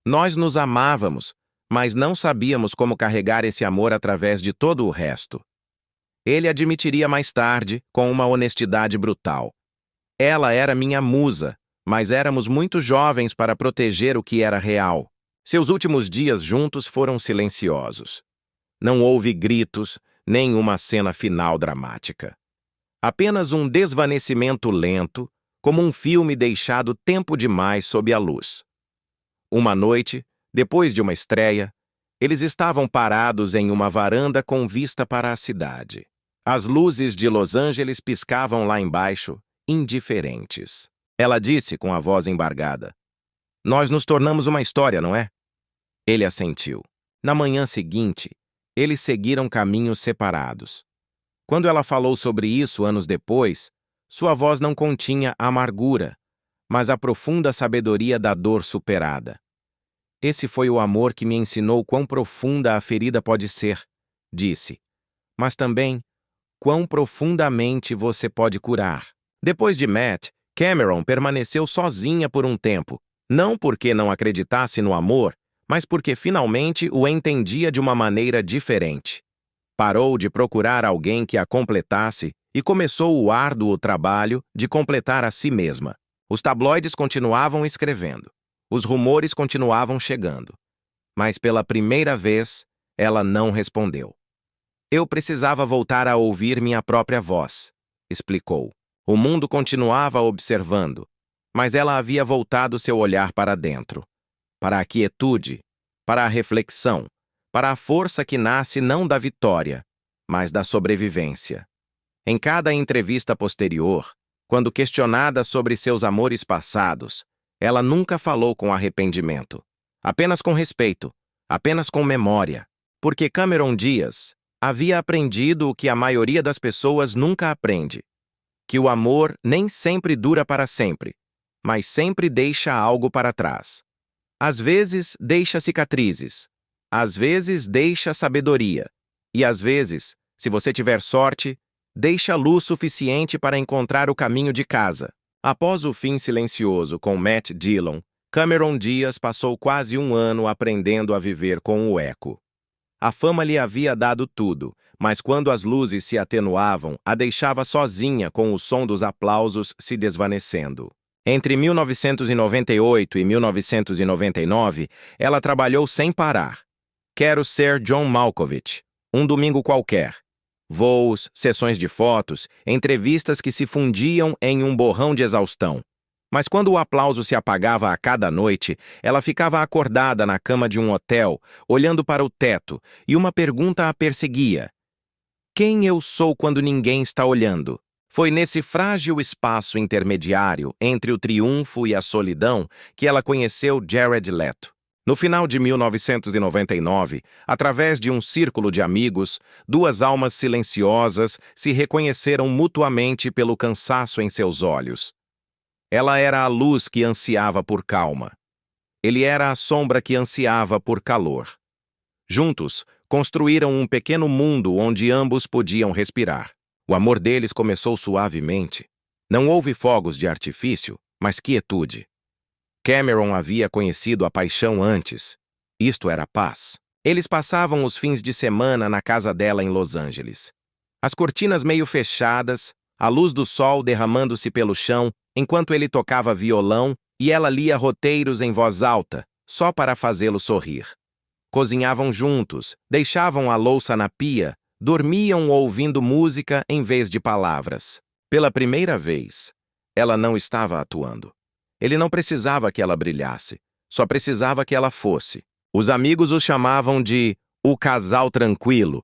Nós nos amávamos, mas não sabíamos como carregar esse amor através de todo o resto. Ele admitiria mais tarde, com uma honestidade brutal. Ela era minha musa, mas éramos muito jovens para proteger o que era real. Seus últimos dias juntos foram silenciosos. Não houve gritos, nem uma cena final dramática. Apenas um desvanecimento lento, como um filme deixado tempo demais sob a luz. Uma noite, depois de uma estreia, eles estavam parados em uma varanda com vista para a cidade. As luzes de Los Angeles piscavam lá embaixo, indiferentes. Ela disse com a voz embargada. Nós nos tornamos uma história, não é? Ele assentiu. Na manhã seguinte, eles seguiram caminhos separados. Quando ela falou sobre isso anos depois, sua voz não continha amargura, mas a profunda sabedoria da dor superada. Esse foi o amor que me ensinou quão profunda a ferida pode ser, disse. Mas também, quão profundamente você pode curar. Depois de Matt, Cameron permaneceu sozinha por um tempo, não porque não acreditasse no amor, mas porque finalmente o entendia de uma maneira diferente. Parou de procurar alguém que a completasse e começou o árduo trabalho de completar a si mesma. Os tabloides continuavam escrevendo. Os rumores continuavam chegando. Mas pela primeira vez, ela não respondeu. Eu precisava voltar a ouvir minha própria voz, explicou. O mundo continuava observando, mas ela havia voltado seu olhar para dentro, para a quietude, para a reflexão, para a força que nasce não da vitória, mas da sobrevivência. Em cada entrevista posterior, quando questionada sobre seus amores passados, ela nunca falou com arrependimento, apenas com respeito, apenas com memória, porque Cameron Diaz havia aprendido o que a maioria das pessoas nunca aprende, que o amor nem sempre dura para sempre, mas sempre deixa algo para trás. Às vezes deixa cicatrizes, às vezes deixa sabedoria, e às vezes, se você tiver sorte, deixa luz suficiente para encontrar o caminho de casa. Após o fim silencioso com Matt Dillon, Cameron Diaz passou quase um ano aprendendo a viver com o eco. A fama lhe havia dado tudo, mas quando as luzes se atenuavam, a deixava sozinha com o som dos aplausos se desvanecendo. Entre 1998 e 1999, ela trabalhou sem parar. Quero ser John Malkovich. Um domingo qualquer. Voos, sessões de fotos, entrevistas que se fundiam em um borrão de exaustão. Mas quando o aplauso se apagava a cada noite, ela ficava acordada na cama de um hotel, olhando para o teto, e uma pergunta a perseguia. Quem eu sou quando ninguém está olhando? Foi nesse frágil espaço intermediário entre o triunfo e a solidão que ela conheceu Jared Leto. No final de 1999, através de um círculo de amigos, duas almas silenciosas se reconheceram mutuamente pelo cansaço em seus olhos. Ela era a luz que ansiava por calma. Ele era a sombra que ansiava por calor. Juntos, construíram um pequeno mundo onde ambos podiam respirar. O amor deles começou suavemente. Não houve fogos de artifício, mas quietude. Cameron havia conhecido a paixão antes. Isto era paz. Eles passavam os fins de semana na casa dela em Los Angeles. As cortinas meio fechadas, a luz do sol derramando-se pelo chão, enquanto ele tocava violão e ela lia roteiros em voz alta, só para fazê-lo sorrir. Cozinhavam juntos, deixavam a louça na pia, dormiam ouvindo música em vez de palavras. Pela primeira vez, ela não estava atuando. Ele não precisava que ela brilhasse, só precisava que ela fosse. Os amigos os chamavam de o casal tranquilo.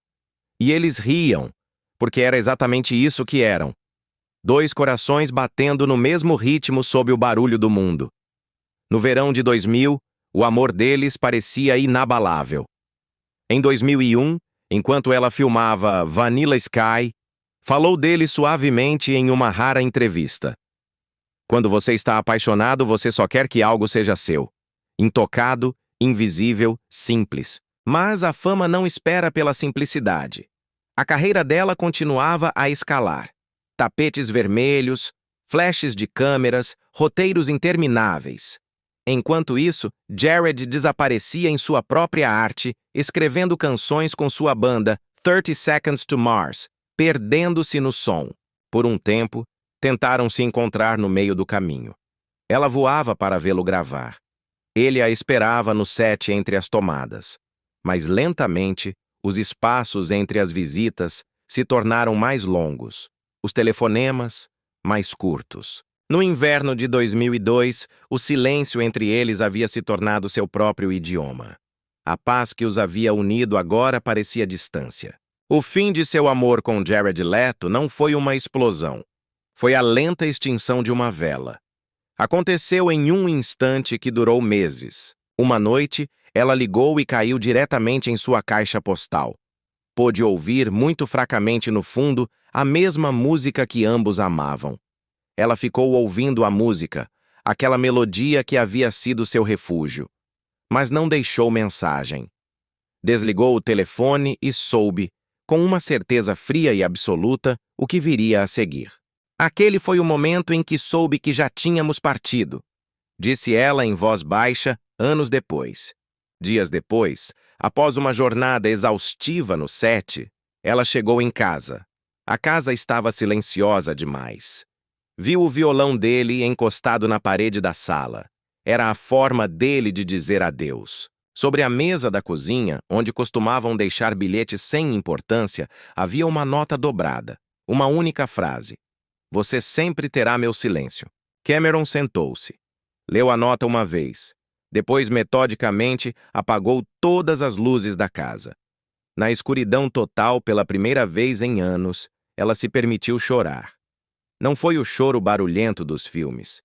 E eles riam, porque era exatamente isso que eram. Dois corações batendo no mesmo ritmo sob o barulho do mundo. No verão de 2000, o amor deles parecia inabalável. Em 2001, enquanto ela filmava Vanilla Sky, falou dele suavemente em uma rara entrevista. Quando você está apaixonado, você só quer que algo seja seu. Intocado, invisível, simples. Mas a fama não espera pela simplicidade. A carreira dela continuava a escalar. Tapetes vermelhos, flashes de câmeras, roteiros intermináveis. Enquanto isso, Jared desaparecia em sua própria arte, escrevendo canções com sua banda 30 Seconds to Mars, perdendo-se no som. Por um tempo, tentaram se encontrar no meio do caminho. Ela voava para vê-lo gravar. Ele a esperava no set entre as tomadas. Mas lentamente, os espaços entre as visitas se tornaram mais longos, os telefonemas mais curtos. No inverno de 2002, o silêncio entre eles havia se tornado seu próprio idioma. A paz que os havia unido agora parecia distância. O fim de seu amor com Jared Leto não foi uma explosão. Foi a lenta extinção de uma vela. Aconteceu em um instante que durou meses. Uma noite, ela ligou e caiu diretamente em sua caixa postal. Pôde ouvir, muito fracamente no fundo, a mesma música que ambos amavam. Ela ficou ouvindo a música, aquela melodia que havia sido seu refúgio. Mas não deixou mensagem. Desligou o telefone e soube, com uma certeza fria e absoluta, o que viria a seguir. Aquele foi o momento em que soube que já tínhamos partido, disse ela em voz baixa, anos depois. Dias depois, após uma jornada exaustiva no set, ela chegou em casa. A casa estava silenciosa demais. Viu o violão dele encostado na parede da sala. Era a forma dele de dizer adeus. Sobre a mesa da cozinha, onde costumavam deixar bilhetes sem importância, havia uma nota dobrada. Uma única frase. Você sempre terá meu silêncio. Cameron sentou-se. Leu a nota uma vez. Depois, metodicamente, apagou todas as luzes da casa. Na escuridão total, pela primeira vez em anos, ela se permitiu chorar. Não foi o choro barulhento dos filmes.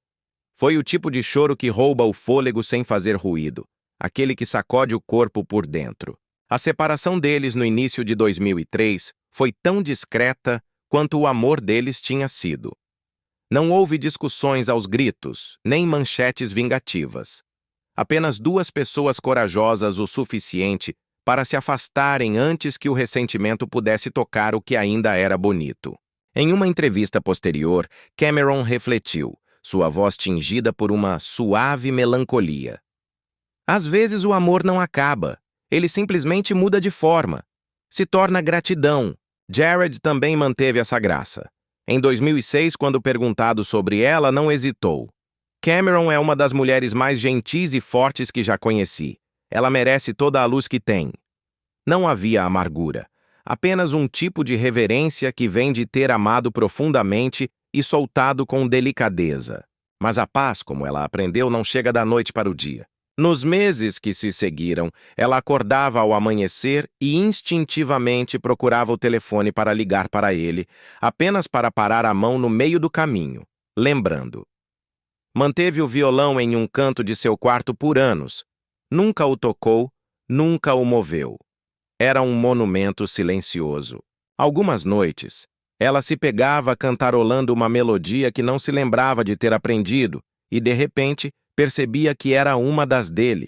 Foi o tipo de choro que rouba o fôlego sem fazer ruído, aquele que sacode o corpo por dentro. A separação deles no início de 2003 foi tão discreta quanto o amor deles tinha sido. Não houve discussões aos gritos, nem manchetes vingativas. Apenas duas pessoas corajosas o suficiente para se afastarem antes que o ressentimento pudesse tocar o que ainda era bonito. Em uma entrevista posterior, Cameron refletiu, sua voz tingida por uma suave melancolia. Às vezes o amor não acaba, ele simplesmente muda de forma. Se torna gratidão. Jared também manteve essa graça. Em 2006, quando perguntado sobre ela, não hesitou. Cameron é uma das mulheres mais gentis e fortes que já conheci. Ela merece toda a luz que tem. Não havia amargura. Apenas um tipo de reverência que vem de ter amado profundamente e soltado com delicadeza. Mas a paz, como ela aprendeu, não chega da noite para o dia. Nos meses que se seguiram, ela acordava ao amanhecer e instintivamente procurava o telefone para ligar para ele, apenas para parar a mão no meio do caminho, lembrando. Manteve o violão em um canto de seu quarto por anos. Nunca o tocou, nunca o moveu. Era um monumento silencioso. Algumas noites, ela se pegava cantarolando uma melodia que não se lembrava de ter aprendido e, de repente, percebia que era uma das dele.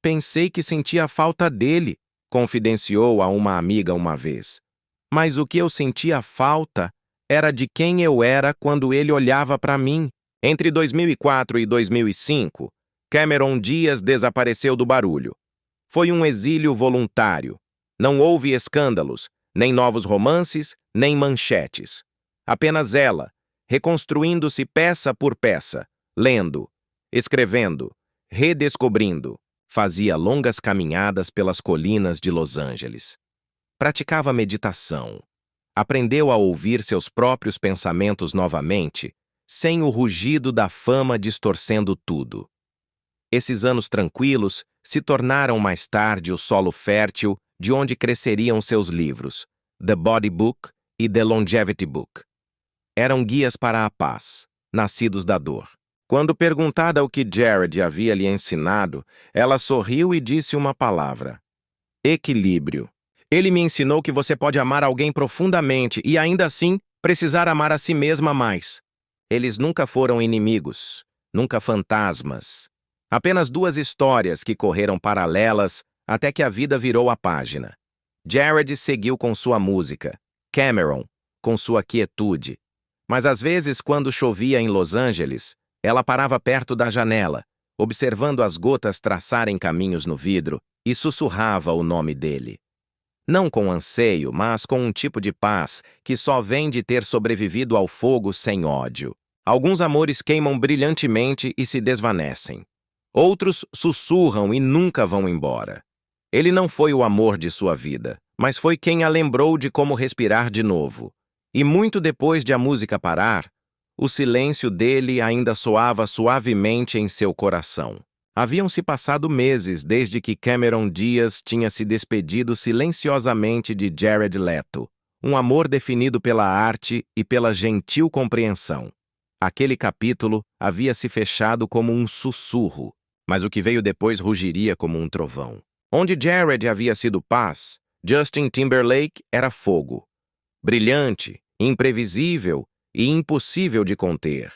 Pensei que sentia falta dele, confidenciou a uma amiga uma vez. Mas o que eu sentia falta era de quem eu era quando ele olhava para mim. Entre 2004 e 2005, Cameron Diaz desapareceu do barulho. Foi um exílio voluntário. Não houve escândalos, nem novos romances, nem manchetes. Apenas ela, reconstruindo-se peça por peça, lendo, escrevendo, redescobrindo. Fazia longas caminhadas pelas colinas de Los Angeles. Praticava meditação. Aprendeu a ouvir seus próprios pensamentos novamente, sem o rugido da fama distorcendo tudo. Esses anos tranquilos se tornaram mais tarde o solo fértil de onde cresceriam seus livros, The Body Book e The Longevity Book. Eram guias para a paz, nascidos da dor. Quando perguntada o que Jared havia lhe ensinado, ela sorriu e disse uma palavra: equilíbrio. Ele me ensinou que você pode amar alguém profundamente e, ainda assim, precisar amar a si mesma mais. Eles nunca foram inimigos, nunca fantasmas. Apenas duas histórias que correram paralelas até que a vida virou a página. Jared seguiu com sua música, Cameron, com sua quietude. Mas às vezes, quando chovia em Los Angeles, ela parava perto da janela, observando as gotas traçarem caminhos no vidro, e sussurrava o nome dele. Não com anseio, mas com um tipo de paz que só vem de ter sobrevivido ao fogo sem ódio. Alguns amores queimam brilhantemente e se desvanecem. Outros sussurram e nunca vão embora. Ele não foi o amor de sua vida, mas foi quem a lembrou de como respirar de novo. E muito depois de a música parar, o silêncio dele ainda soava suavemente em seu coração. Haviam-se passado meses desde que Cameron Diaz tinha se despedido silenciosamente de Jared Leto, um amor definido pela arte e pela gentil compreensão. Aquele capítulo havia se fechado como um sussurro, mas o que veio depois rugiria como um trovão. Onde Jared havia sido paz, Justin Timberlake era fogo. Brilhante, imprevisível e impossível de conter.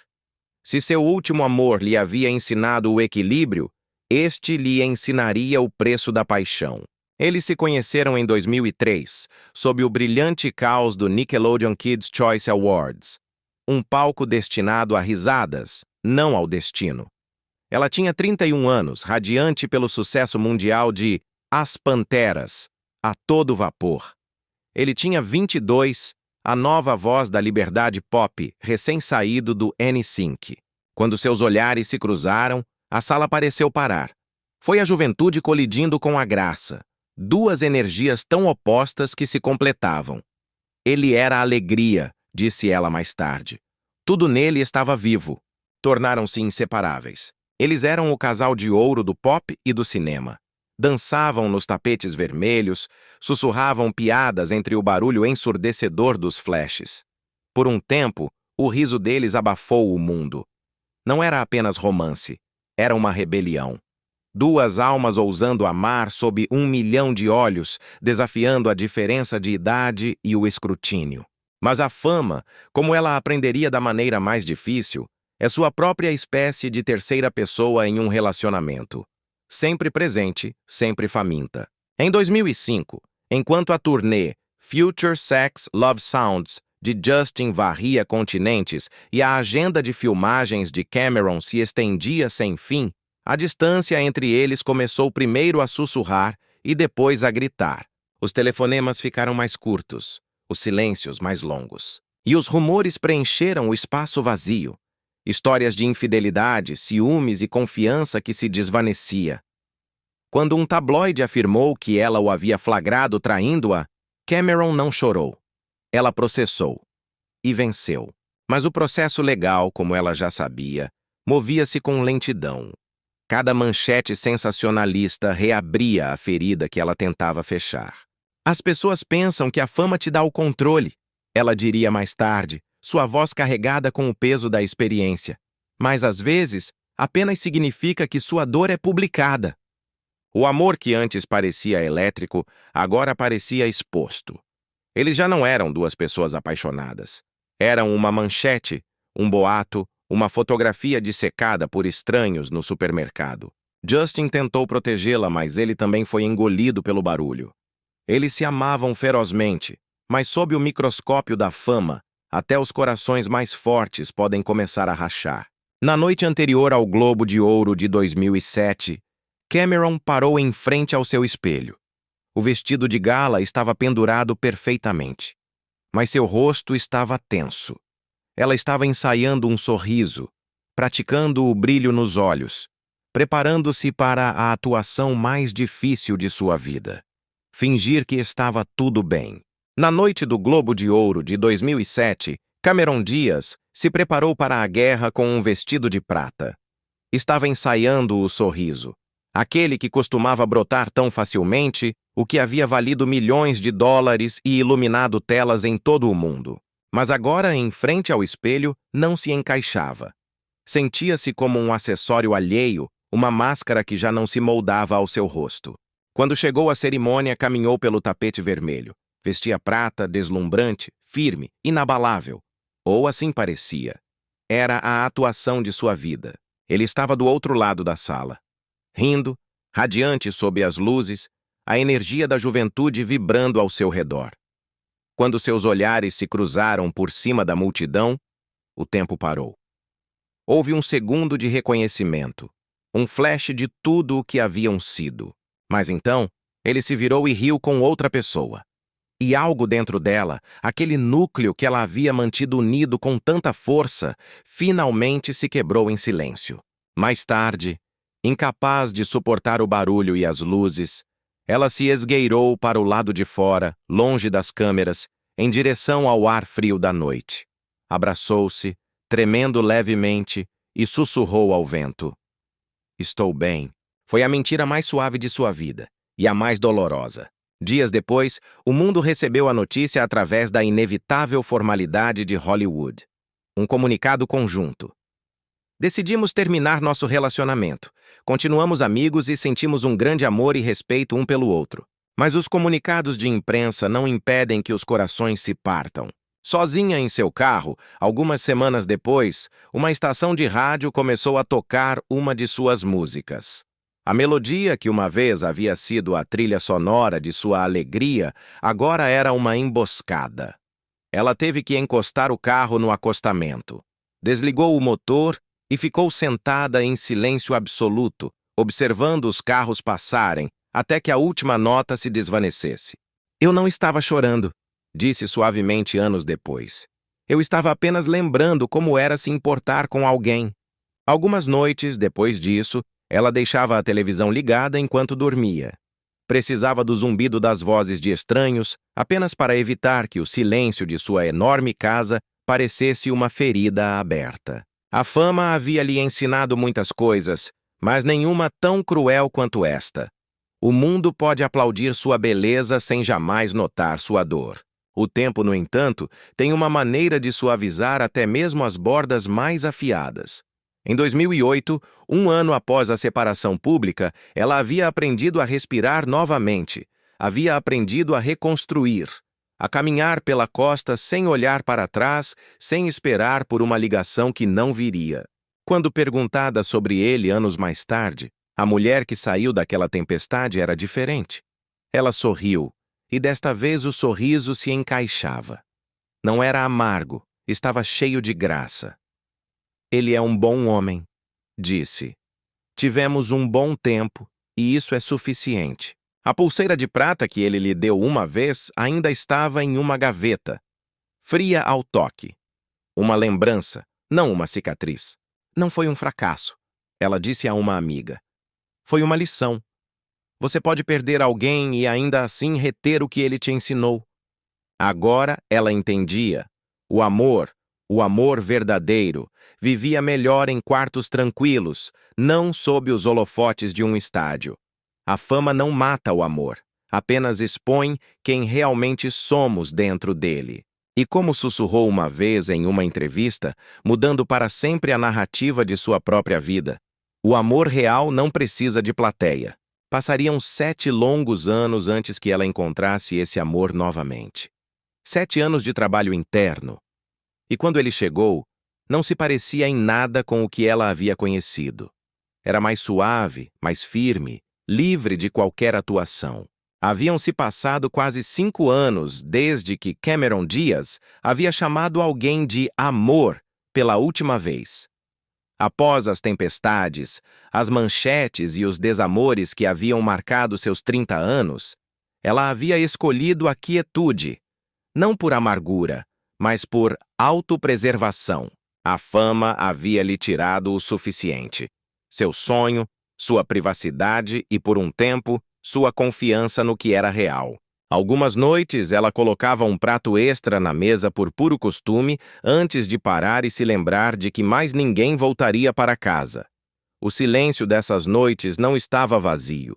Se seu último amor lhe havia ensinado o equilíbrio, este lhe ensinaria o preço da paixão. Eles se conheceram em 2003, sob o brilhante caos do Nickelodeon Kids' Choice Awards, um palco destinado a risadas, não ao destino. Ela tinha 31 anos, radiante pelo sucesso mundial de As Panteras, a todo vapor. Ele tinha 22, a nova voz da liberdade pop, recém-saído do NSYNC. Quando seus olhares se cruzaram, a sala pareceu parar. Foi a juventude colidindo com a graça, duas energias tão opostas que se completavam. Ele era a alegria, disse ela mais tarde. Tudo nele estava vivo. Tornaram-se inseparáveis. Eles eram o casal de ouro do pop e do cinema. Dançavam nos tapetes vermelhos, sussurravam piadas entre o barulho ensurdecedor dos flashes. Por um tempo, o riso deles abafou o mundo. Não era apenas romance, era uma rebelião. Duas almas ousando amar sob 1 milhão de olhos, desafiando a diferença de idade e o escrutínio. Mas a fama, como ela aprenderia da maneira mais difícil, é sua própria espécie de terceira pessoa em um relacionamento. Sempre presente, sempre faminta. Em 2005, enquanto a turnê Future Sex Love Sounds de Justin varria continentes e a agenda de filmagens de Cameron se estendia sem fim, a distância entre eles começou primeiro a sussurrar e depois a gritar. Os telefonemas ficaram mais curtos, os silêncios mais longos. E os rumores preencheram o espaço vazio. Histórias de infidelidade, ciúmes e confiança que se desvanecia. Quando um tabloide afirmou que ela o havia flagrado traindo-a, Cameron não chorou. Ela processou. E venceu. Mas o processo legal, como ela já sabia, movia-se com lentidão. Cada manchete sensacionalista reabria a ferida que ela tentava fechar. As pessoas pensam que a fama te dá o controle, ela diria mais tarde, sua voz carregada com o peso da experiência. Mas, às vezes, apenas significa que sua dor é publicada. O amor que antes parecia elétrico, agora parecia exposto. Eles já não eram duas pessoas apaixonadas. Eram uma manchete, um boato, uma fotografia dissecada por estranhos no supermercado. Justin tentou protegê-la, mas ele também foi engolido pelo barulho. Eles se amavam ferozmente, mas sob o microscópio da fama, até os corações mais fortes podem começar a rachar. Na noite anterior ao Globo de Ouro de 2007, Cameron parou em frente ao seu espelho. O vestido de gala estava pendurado perfeitamente, mas seu rosto estava tenso. Ela estava ensaiando um sorriso, praticando o brilho nos olhos, preparando-se para a atuação mais difícil de sua vida. Fingir que estava tudo bem. Na noite do Globo de Ouro de 2007, Cameron Diaz se preparou para a guerra com um vestido de prata. Estava ensaiando o sorriso. Aquele que costumava brotar tão facilmente, o que havia valido milhões de dólares e iluminado telas em todo o mundo. Mas agora, em frente ao espelho, não se encaixava. Sentia-se como um acessório alheio, uma máscara que já não se moldava ao seu rosto. Quando chegou à cerimônia, caminhou pelo tapete vermelho. Vestia prata, deslumbrante, firme, inabalável. Ou assim parecia. Era a atuação de sua vida. Ele estava do outro lado da sala. Rindo, radiante sob as luzes, a energia da juventude vibrando ao seu redor. Quando seus olhares se cruzaram por cima da multidão, o tempo parou. Houve um segundo de reconhecimento, um flash de tudo o que haviam sido. Mas então, ele se virou e riu com outra pessoa. E algo dentro dela, aquele núcleo que ela havia mantido unido com tanta força, finalmente se quebrou em silêncio. Mais tarde, incapaz de suportar o barulho e as luzes, ela se esgueirou para o lado de fora, longe das câmeras, em direção ao ar frio da noite. Abraçou-se, tremendo levemente, e sussurrou ao vento. Estou bem. Foi a mentira mais suave de sua vida, e a mais dolorosa. Dias depois, o mundo recebeu a notícia através da inevitável formalidade de Hollywood. Um comunicado conjunto. Decidimos terminar nosso relacionamento. Continuamos amigos e sentimos um grande amor e respeito um pelo outro. Mas os comunicados de imprensa não impedem que os corações se partam. Sozinha em seu carro, algumas semanas depois, uma estação de rádio começou a tocar uma de suas músicas. A melodia, que uma vez havia sido a trilha sonora de sua alegria, agora era uma emboscada. Ela teve que encostar o carro no acostamento. Desligou o motor e ficou sentada em silêncio absoluto, observando os carros passarem, até que a última nota se desvanecesse. Eu não estava chorando, disse suavemente anos depois. Eu estava apenas lembrando como era se importar com alguém. Algumas noites, depois disso, ela deixava a televisão ligada enquanto dormia. Precisava do zumbido das vozes de estranhos, apenas para evitar que o silêncio de sua enorme casa parecesse uma ferida aberta. A fama havia lhe ensinado muitas coisas, mas nenhuma tão cruel quanto esta. O mundo pode aplaudir sua beleza sem jamais notar sua dor. O tempo, no entanto, tem uma maneira de suavizar até mesmo as bordas mais afiadas. Em 2008, um ano após a separação pública, ela havia aprendido a respirar novamente, havia aprendido a reconstruir, a caminhar pela costa sem olhar para trás, sem esperar por uma ligação que não viria. Quando perguntada sobre ele anos mais tarde, a mulher que saiu daquela tempestade era diferente. Ela sorriu, e desta vez o sorriso se encaixava. Não era amargo, estava cheio de graça. Ele é um bom homem, disse. Tivemos um bom tempo, e isso é suficiente. A pulseira de prata que ele lhe deu uma vez ainda estava em uma gaveta, fria ao toque. Uma lembrança, não uma cicatriz. Não foi um fracasso, ela disse a uma amiga. Foi uma lição. Você pode perder alguém e ainda assim reter o que ele te ensinou. Agora ela entendia. O amor verdadeiro, vivia melhor em quartos tranquilos, não sob os holofotes de um estádio. A fama não mata o amor, apenas expõe quem realmente somos dentro dele. E como sussurrou uma vez em uma entrevista, mudando para sempre a narrativa de sua própria vida, o amor real não precisa de plateia. Passariam 7 longos anos antes que ela encontrasse esse amor novamente. 7 anos de trabalho interno. E quando ele chegou, não se parecia em nada com o que ela havia conhecido. Era mais suave, mais firme, livre de qualquer atuação. Haviam-se passado quase 5 anos desde que Cameron Diaz havia chamado alguém de amor pela última vez. Após as tempestades, as manchetes e os desamores que haviam marcado seus 30 anos, ela havia escolhido a quietude, não por amargura, mas por autopreservação. A fama havia lhe tirado o suficiente. Seu sonho, sua privacidade e, por um tempo, sua confiança no que era real. Algumas noites ela colocava um prato extra na mesa por puro costume antes de parar e se lembrar de que mais ninguém voltaria para casa. O silêncio dessas noites não estava vazio.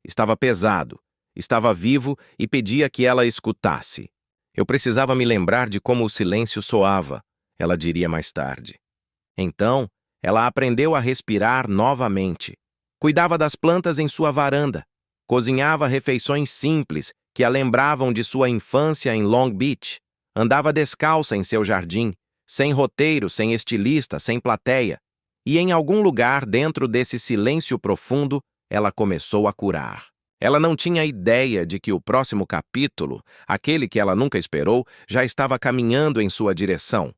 Estava pesado, estava vivo e pedia que ela escutasse. Eu precisava me lembrar de como o silêncio soava, ela diria mais tarde. Então, ela aprendeu a respirar novamente. Cuidava das plantas em sua varanda. Cozinhava refeições simples que a lembravam de sua infância em Long Beach. Andava descalça em seu jardim, sem roteiro, sem estilista, sem plateia. E em algum lugar dentro desse silêncio profundo, ela começou a curar. Ela não tinha ideia de que o próximo capítulo, aquele que ela nunca esperou, já estava caminhando em sua direção.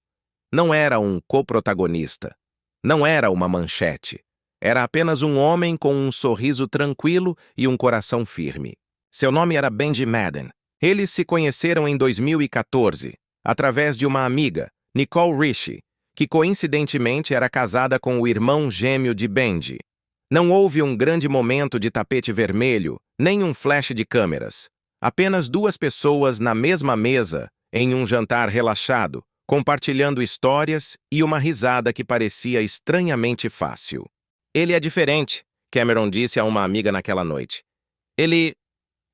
Não era um coprotagonista. Não era uma manchete. Era apenas um homem com um sorriso tranquilo e um coração firme. Seu nome era Benji Madden. Eles se conheceram em 2014, através de uma amiga, Nicole Richie, que coincidentemente era casada com o irmão gêmeo de Benji. Não houve um grande momento de tapete vermelho, nem um flash de câmeras. Apenas duas pessoas na mesma mesa, em um jantar relaxado, compartilhando histórias e uma risada que parecia estranhamente fácil. Ele é diferente, Cameron disse a uma amiga naquela noite.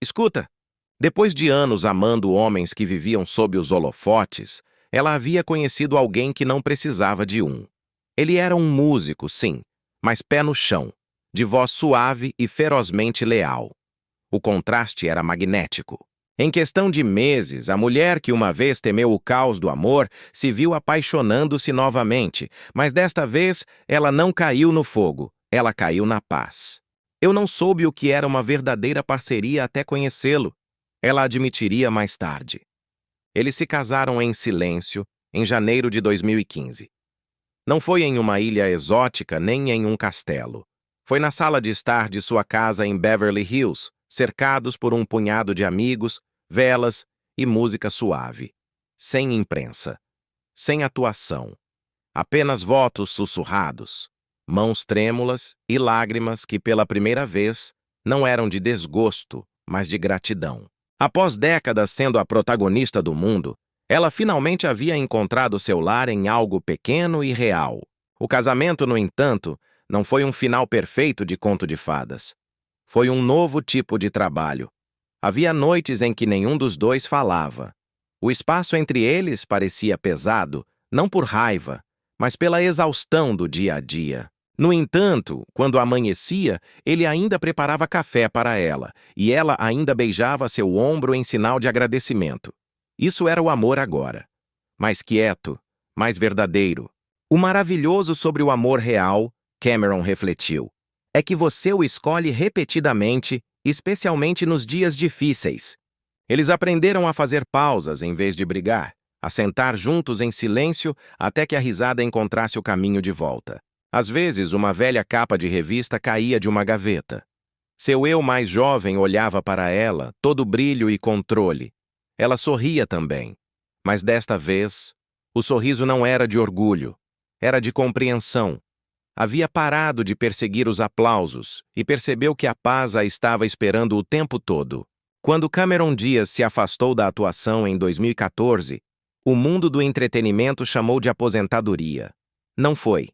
Escuta, depois de anos amando homens que viviam sob os holofotes, ela havia conhecido alguém que não precisava de um. Ele era um músico, sim, mas pé no chão, de voz suave e ferozmente leal. O contraste era magnético. Em questão de meses, a mulher que uma vez temeu o caos do amor se viu apaixonando-se novamente, mas desta vez ela não caiu no fogo, ela caiu na paz. Eu não soube o que era uma verdadeira parceria até conhecê-lo, ela admitiria mais tarde. Eles se casaram em silêncio, em janeiro de 2015. Não foi em uma ilha exótica nem em um castelo. Foi na sala de estar de sua casa em Beverly Hills, cercados por um punhado de amigos, velas e música suave. Sem imprensa. Sem atuação. Apenas votos sussurrados. Mãos trêmulas e lágrimas que, pela primeira vez, não eram de desgosto, mas de gratidão. Após décadas sendo a protagonista do mundo, ela finalmente havia encontrado seu lar em algo pequeno e real. O casamento, no entanto, não foi um final perfeito de conto de fadas. Foi um novo tipo de trabalho. Havia noites em que nenhum dos dois falava. O espaço entre eles parecia pesado, não por raiva, mas pela exaustão do dia a dia. No entanto, quando amanhecia, ele ainda preparava café para ela, e ela ainda beijava seu ombro em sinal de agradecimento. Isso era o amor agora. Mais quieto, mais verdadeiro. O maravilhoso sobre o amor real, Cameron refletiu, é que você o escolhe repetidamente, especialmente nos dias difíceis. Eles aprenderam a fazer pausas em vez de brigar, a sentar juntos em silêncio até que a risada encontrasse o caminho de volta. Às vezes, uma velha capa de revista caía de uma gaveta. Seu eu mais jovem olhava para ela, todo brilho e controle. Ela sorria também. Mas desta vez, o sorriso não era de orgulho, era de compreensão. Havia parado de perseguir os aplausos e percebeu que a paz a estava esperando o tempo todo. Quando Cameron Diaz se afastou da atuação em 2014, o mundo do entretenimento chamou de aposentadoria. Não foi.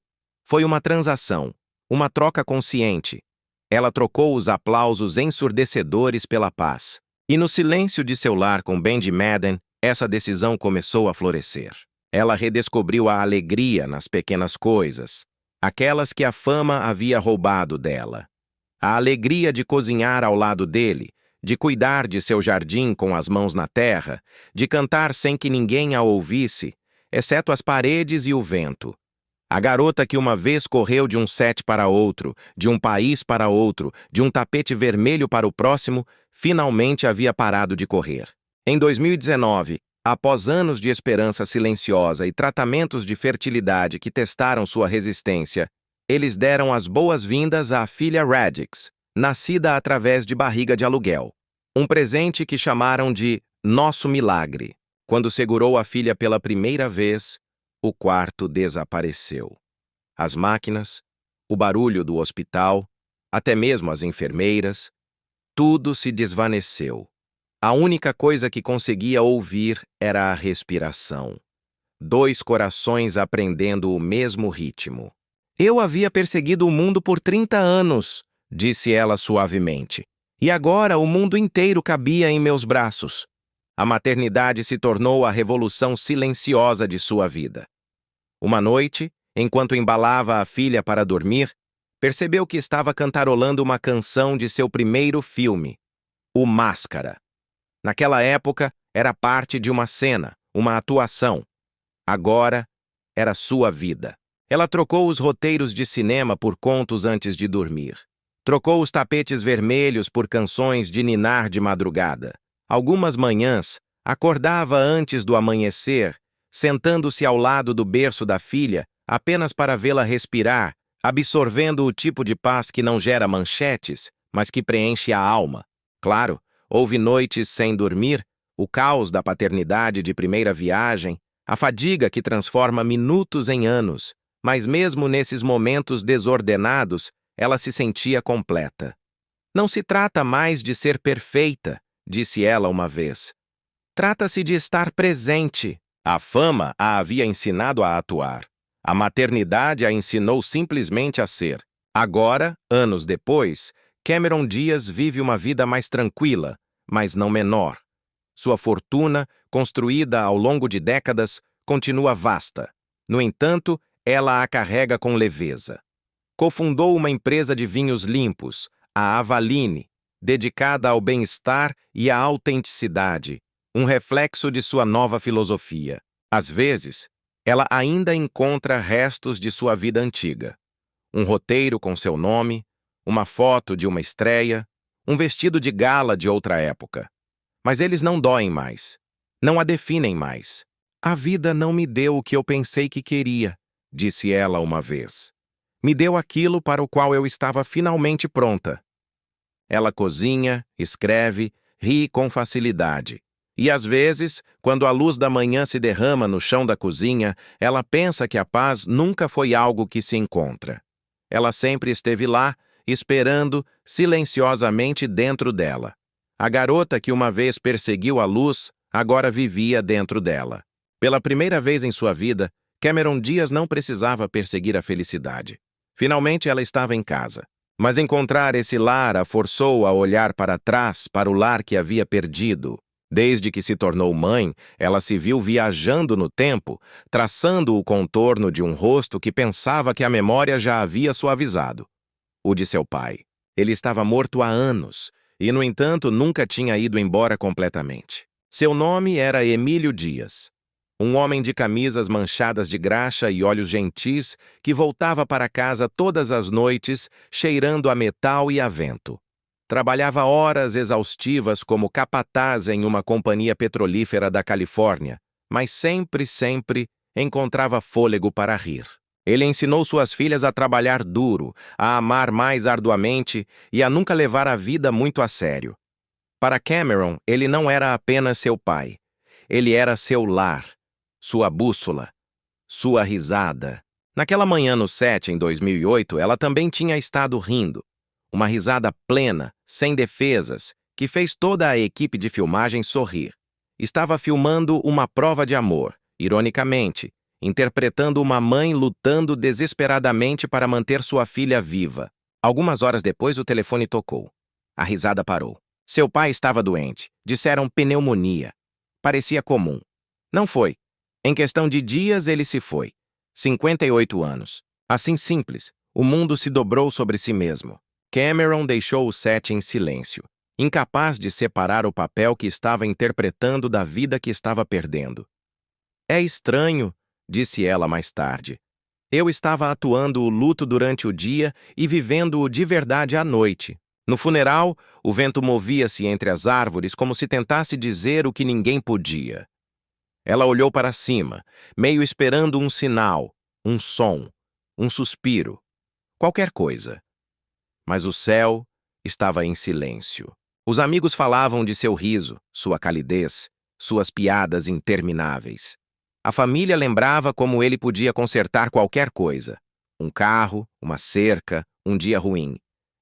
Foi uma transação, uma troca consciente. Ela trocou os aplausos ensurdecedores pela paz. E no silêncio de seu lar com Benji Madden, essa decisão começou a florescer. Ela redescobriu a alegria nas pequenas coisas, aquelas que a fama havia roubado dela. A alegria de cozinhar ao lado dele, de cuidar de seu jardim com as mãos na terra, de cantar sem que ninguém a ouvisse, exceto as paredes e o vento. A garota que uma vez correu de um set para outro, de um país para outro, de um tapete vermelho para o próximo, finalmente havia parado de correr. Em 2019, após anos de esperança silenciosa e tratamentos de fertilidade que testaram sua resistência, eles deram as boas-vindas à filha Radix, nascida através de barriga de aluguel. Um presente que chamaram de Nosso Milagre. Quando segurou a filha pela primeira vez, o quarto desapareceu. As máquinas, o barulho do hospital, até mesmo as enfermeiras, tudo se desvaneceu. A única coisa que conseguia ouvir era a respiração. 2 corações aprendendo o mesmo ritmo. Eu havia perseguido o mundo por 30 anos, disse ela suavemente. E agora o mundo inteiro cabia em meus braços. A maternidade se tornou a revolução silenciosa de sua vida. Uma noite, enquanto embalava a filha para dormir, percebeu que estava cantarolando uma canção de seu primeiro filme, O Máscara. Naquela época, era parte de uma cena, uma atuação. Agora, era sua vida. Ela trocou os roteiros de cinema por contos antes de dormir. Trocou os tapetes vermelhos por canções de ninar de madrugada. Algumas manhãs, acordava antes do amanhecer, sentando-se ao lado do berço da filha, apenas para vê-la respirar, absorvendo o tipo de paz que não gera manchetes, mas que preenche a alma. Claro, houve noites sem dormir, o caos da paternidade de primeira viagem, a fadiga que transforma minutos em anos, mas mesmo nesses momentos desordenados, ela se sentia completa. Não se trata mais de ser perfeita, disse ela uma vez. Trata-se de estar presente. A fama a havia ensinado a atuar. A maternidade a ensinou simplesmente a ser. Agora, anos depois, Cameron Diaz vive uma vida mais tranquila, mas não menor. Sua fortuna, construída ao longo de décadas, continua vasta. No entanto, ela a carrega com leveza. Cofundou uma empresa de vinhos limpos, a Avaline, dedicada ao bem-estar e à autenticidade, um reflexo de sua nova filosofia. Às vezes, ela ainda encontra restos de sua vida antiga. Um roteiro com seu nome, uma foto de uma estreia, um vestido de gala de outra época. Mas eles não doem mais, não a definem mais. A vida não me deu o que eu pensei que queria, disse ela uma vez. Me deu aquilo para o qual eu estava finalmente pronta. Ela cozinha, escreve, ri com facilidade. E às vezes, quando a luz da manhã se derrama no chão da cozinha, ela pensa que a paz nunca foi algo que se encontra. Ela sempre esteve lá, esperando silenciosamente dentro dela. A garota que uma vez perseguiu a luz, agora vivia dentro dela. Pela primeira vez em sua vida, Cameron Diaz não precisava perseguir a felicidade. Finalmente ela estava em casa. Mas encontrar esse lar a forçou a olhar para trás, para o lar que havia perdido. Desde que se tornou mãe, ela se viu viajando no tempo, traçando o contorno de um rosto que pensava que a memória já havia suavizado. O de seu pai. Ele estava morto há anos, e, no entanto, nunca tinha ido embora completamente. Seu nome era Emílio Dias. Um homem de camisas manchadas de graxa e olhos gentis que voltava para casa todas as noites, cheirando a metal e a vento. Trabalhava horas exaustivas como capataz em uma companhia petrolífera da Califórnia, mas sempre encontrava fôlego para rir. Ele ensinou suas filhas a trabalhar duro, a amar mais arduamente e a nunca levar a vida muito a sério. Para Cameron, ele não era apenas seu pai. Ele era seu lar, sua bússola, sua risada. Naquela manhã no set, em 2008, ela também tinha estado rindo. Uma risada plena, sem defesas, que fez toda a equipe de filmagem sorrir. Estava filmando uma prova de amor, ironicamente, interpretando uma mãe lutando desesperadamente para manter sua filha viva. Algumas horas depois, o telefone tocou. A risada parou. Seu pai estava doente. Disseram pneumonia. Parecia comum. Não foi. Em questão de dias, ele se foi. 58 anos. Assim simples, o mundo se dobrou sobre si mesmo. Cameron deixou o set em silêncio, incapaz de separar o papel que estava interpretando da vida que estava perdendo. É estranho, disse ela mais tarde. Eu estava atuando o luto durante o dia e vivendo-o de verdade à noite. No funeral, o vento movia-se entre as árvores como se tentasse dizer o que ninguém podia. Ela olhou para cima, meio esperando um sinal, um som, um suspiro, qualquer coisa. Mas o céu estava em silêncio. Os amigos falavam de seu riso, sua calidez, suas piadas intermináveis. A família lembrava como ele podia consertar qualquer coisa. Um carro, uma cerca, um dia ruim.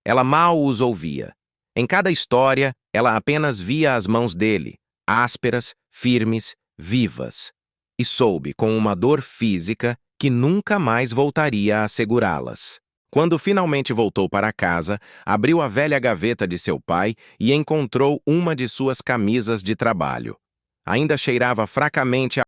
Ela mal os ouvia. Em cada história, ela apenas via as mãos dele, ásperas, firmes, vivas, e soube, com uma dor física, que nunca mais voltaria a segurá-las. Quando finalmente voltou para casa, abriu a velha gaveta de seu pai e encontrou uma de suas camisas de trabalho. Ainda cheirava fracamente a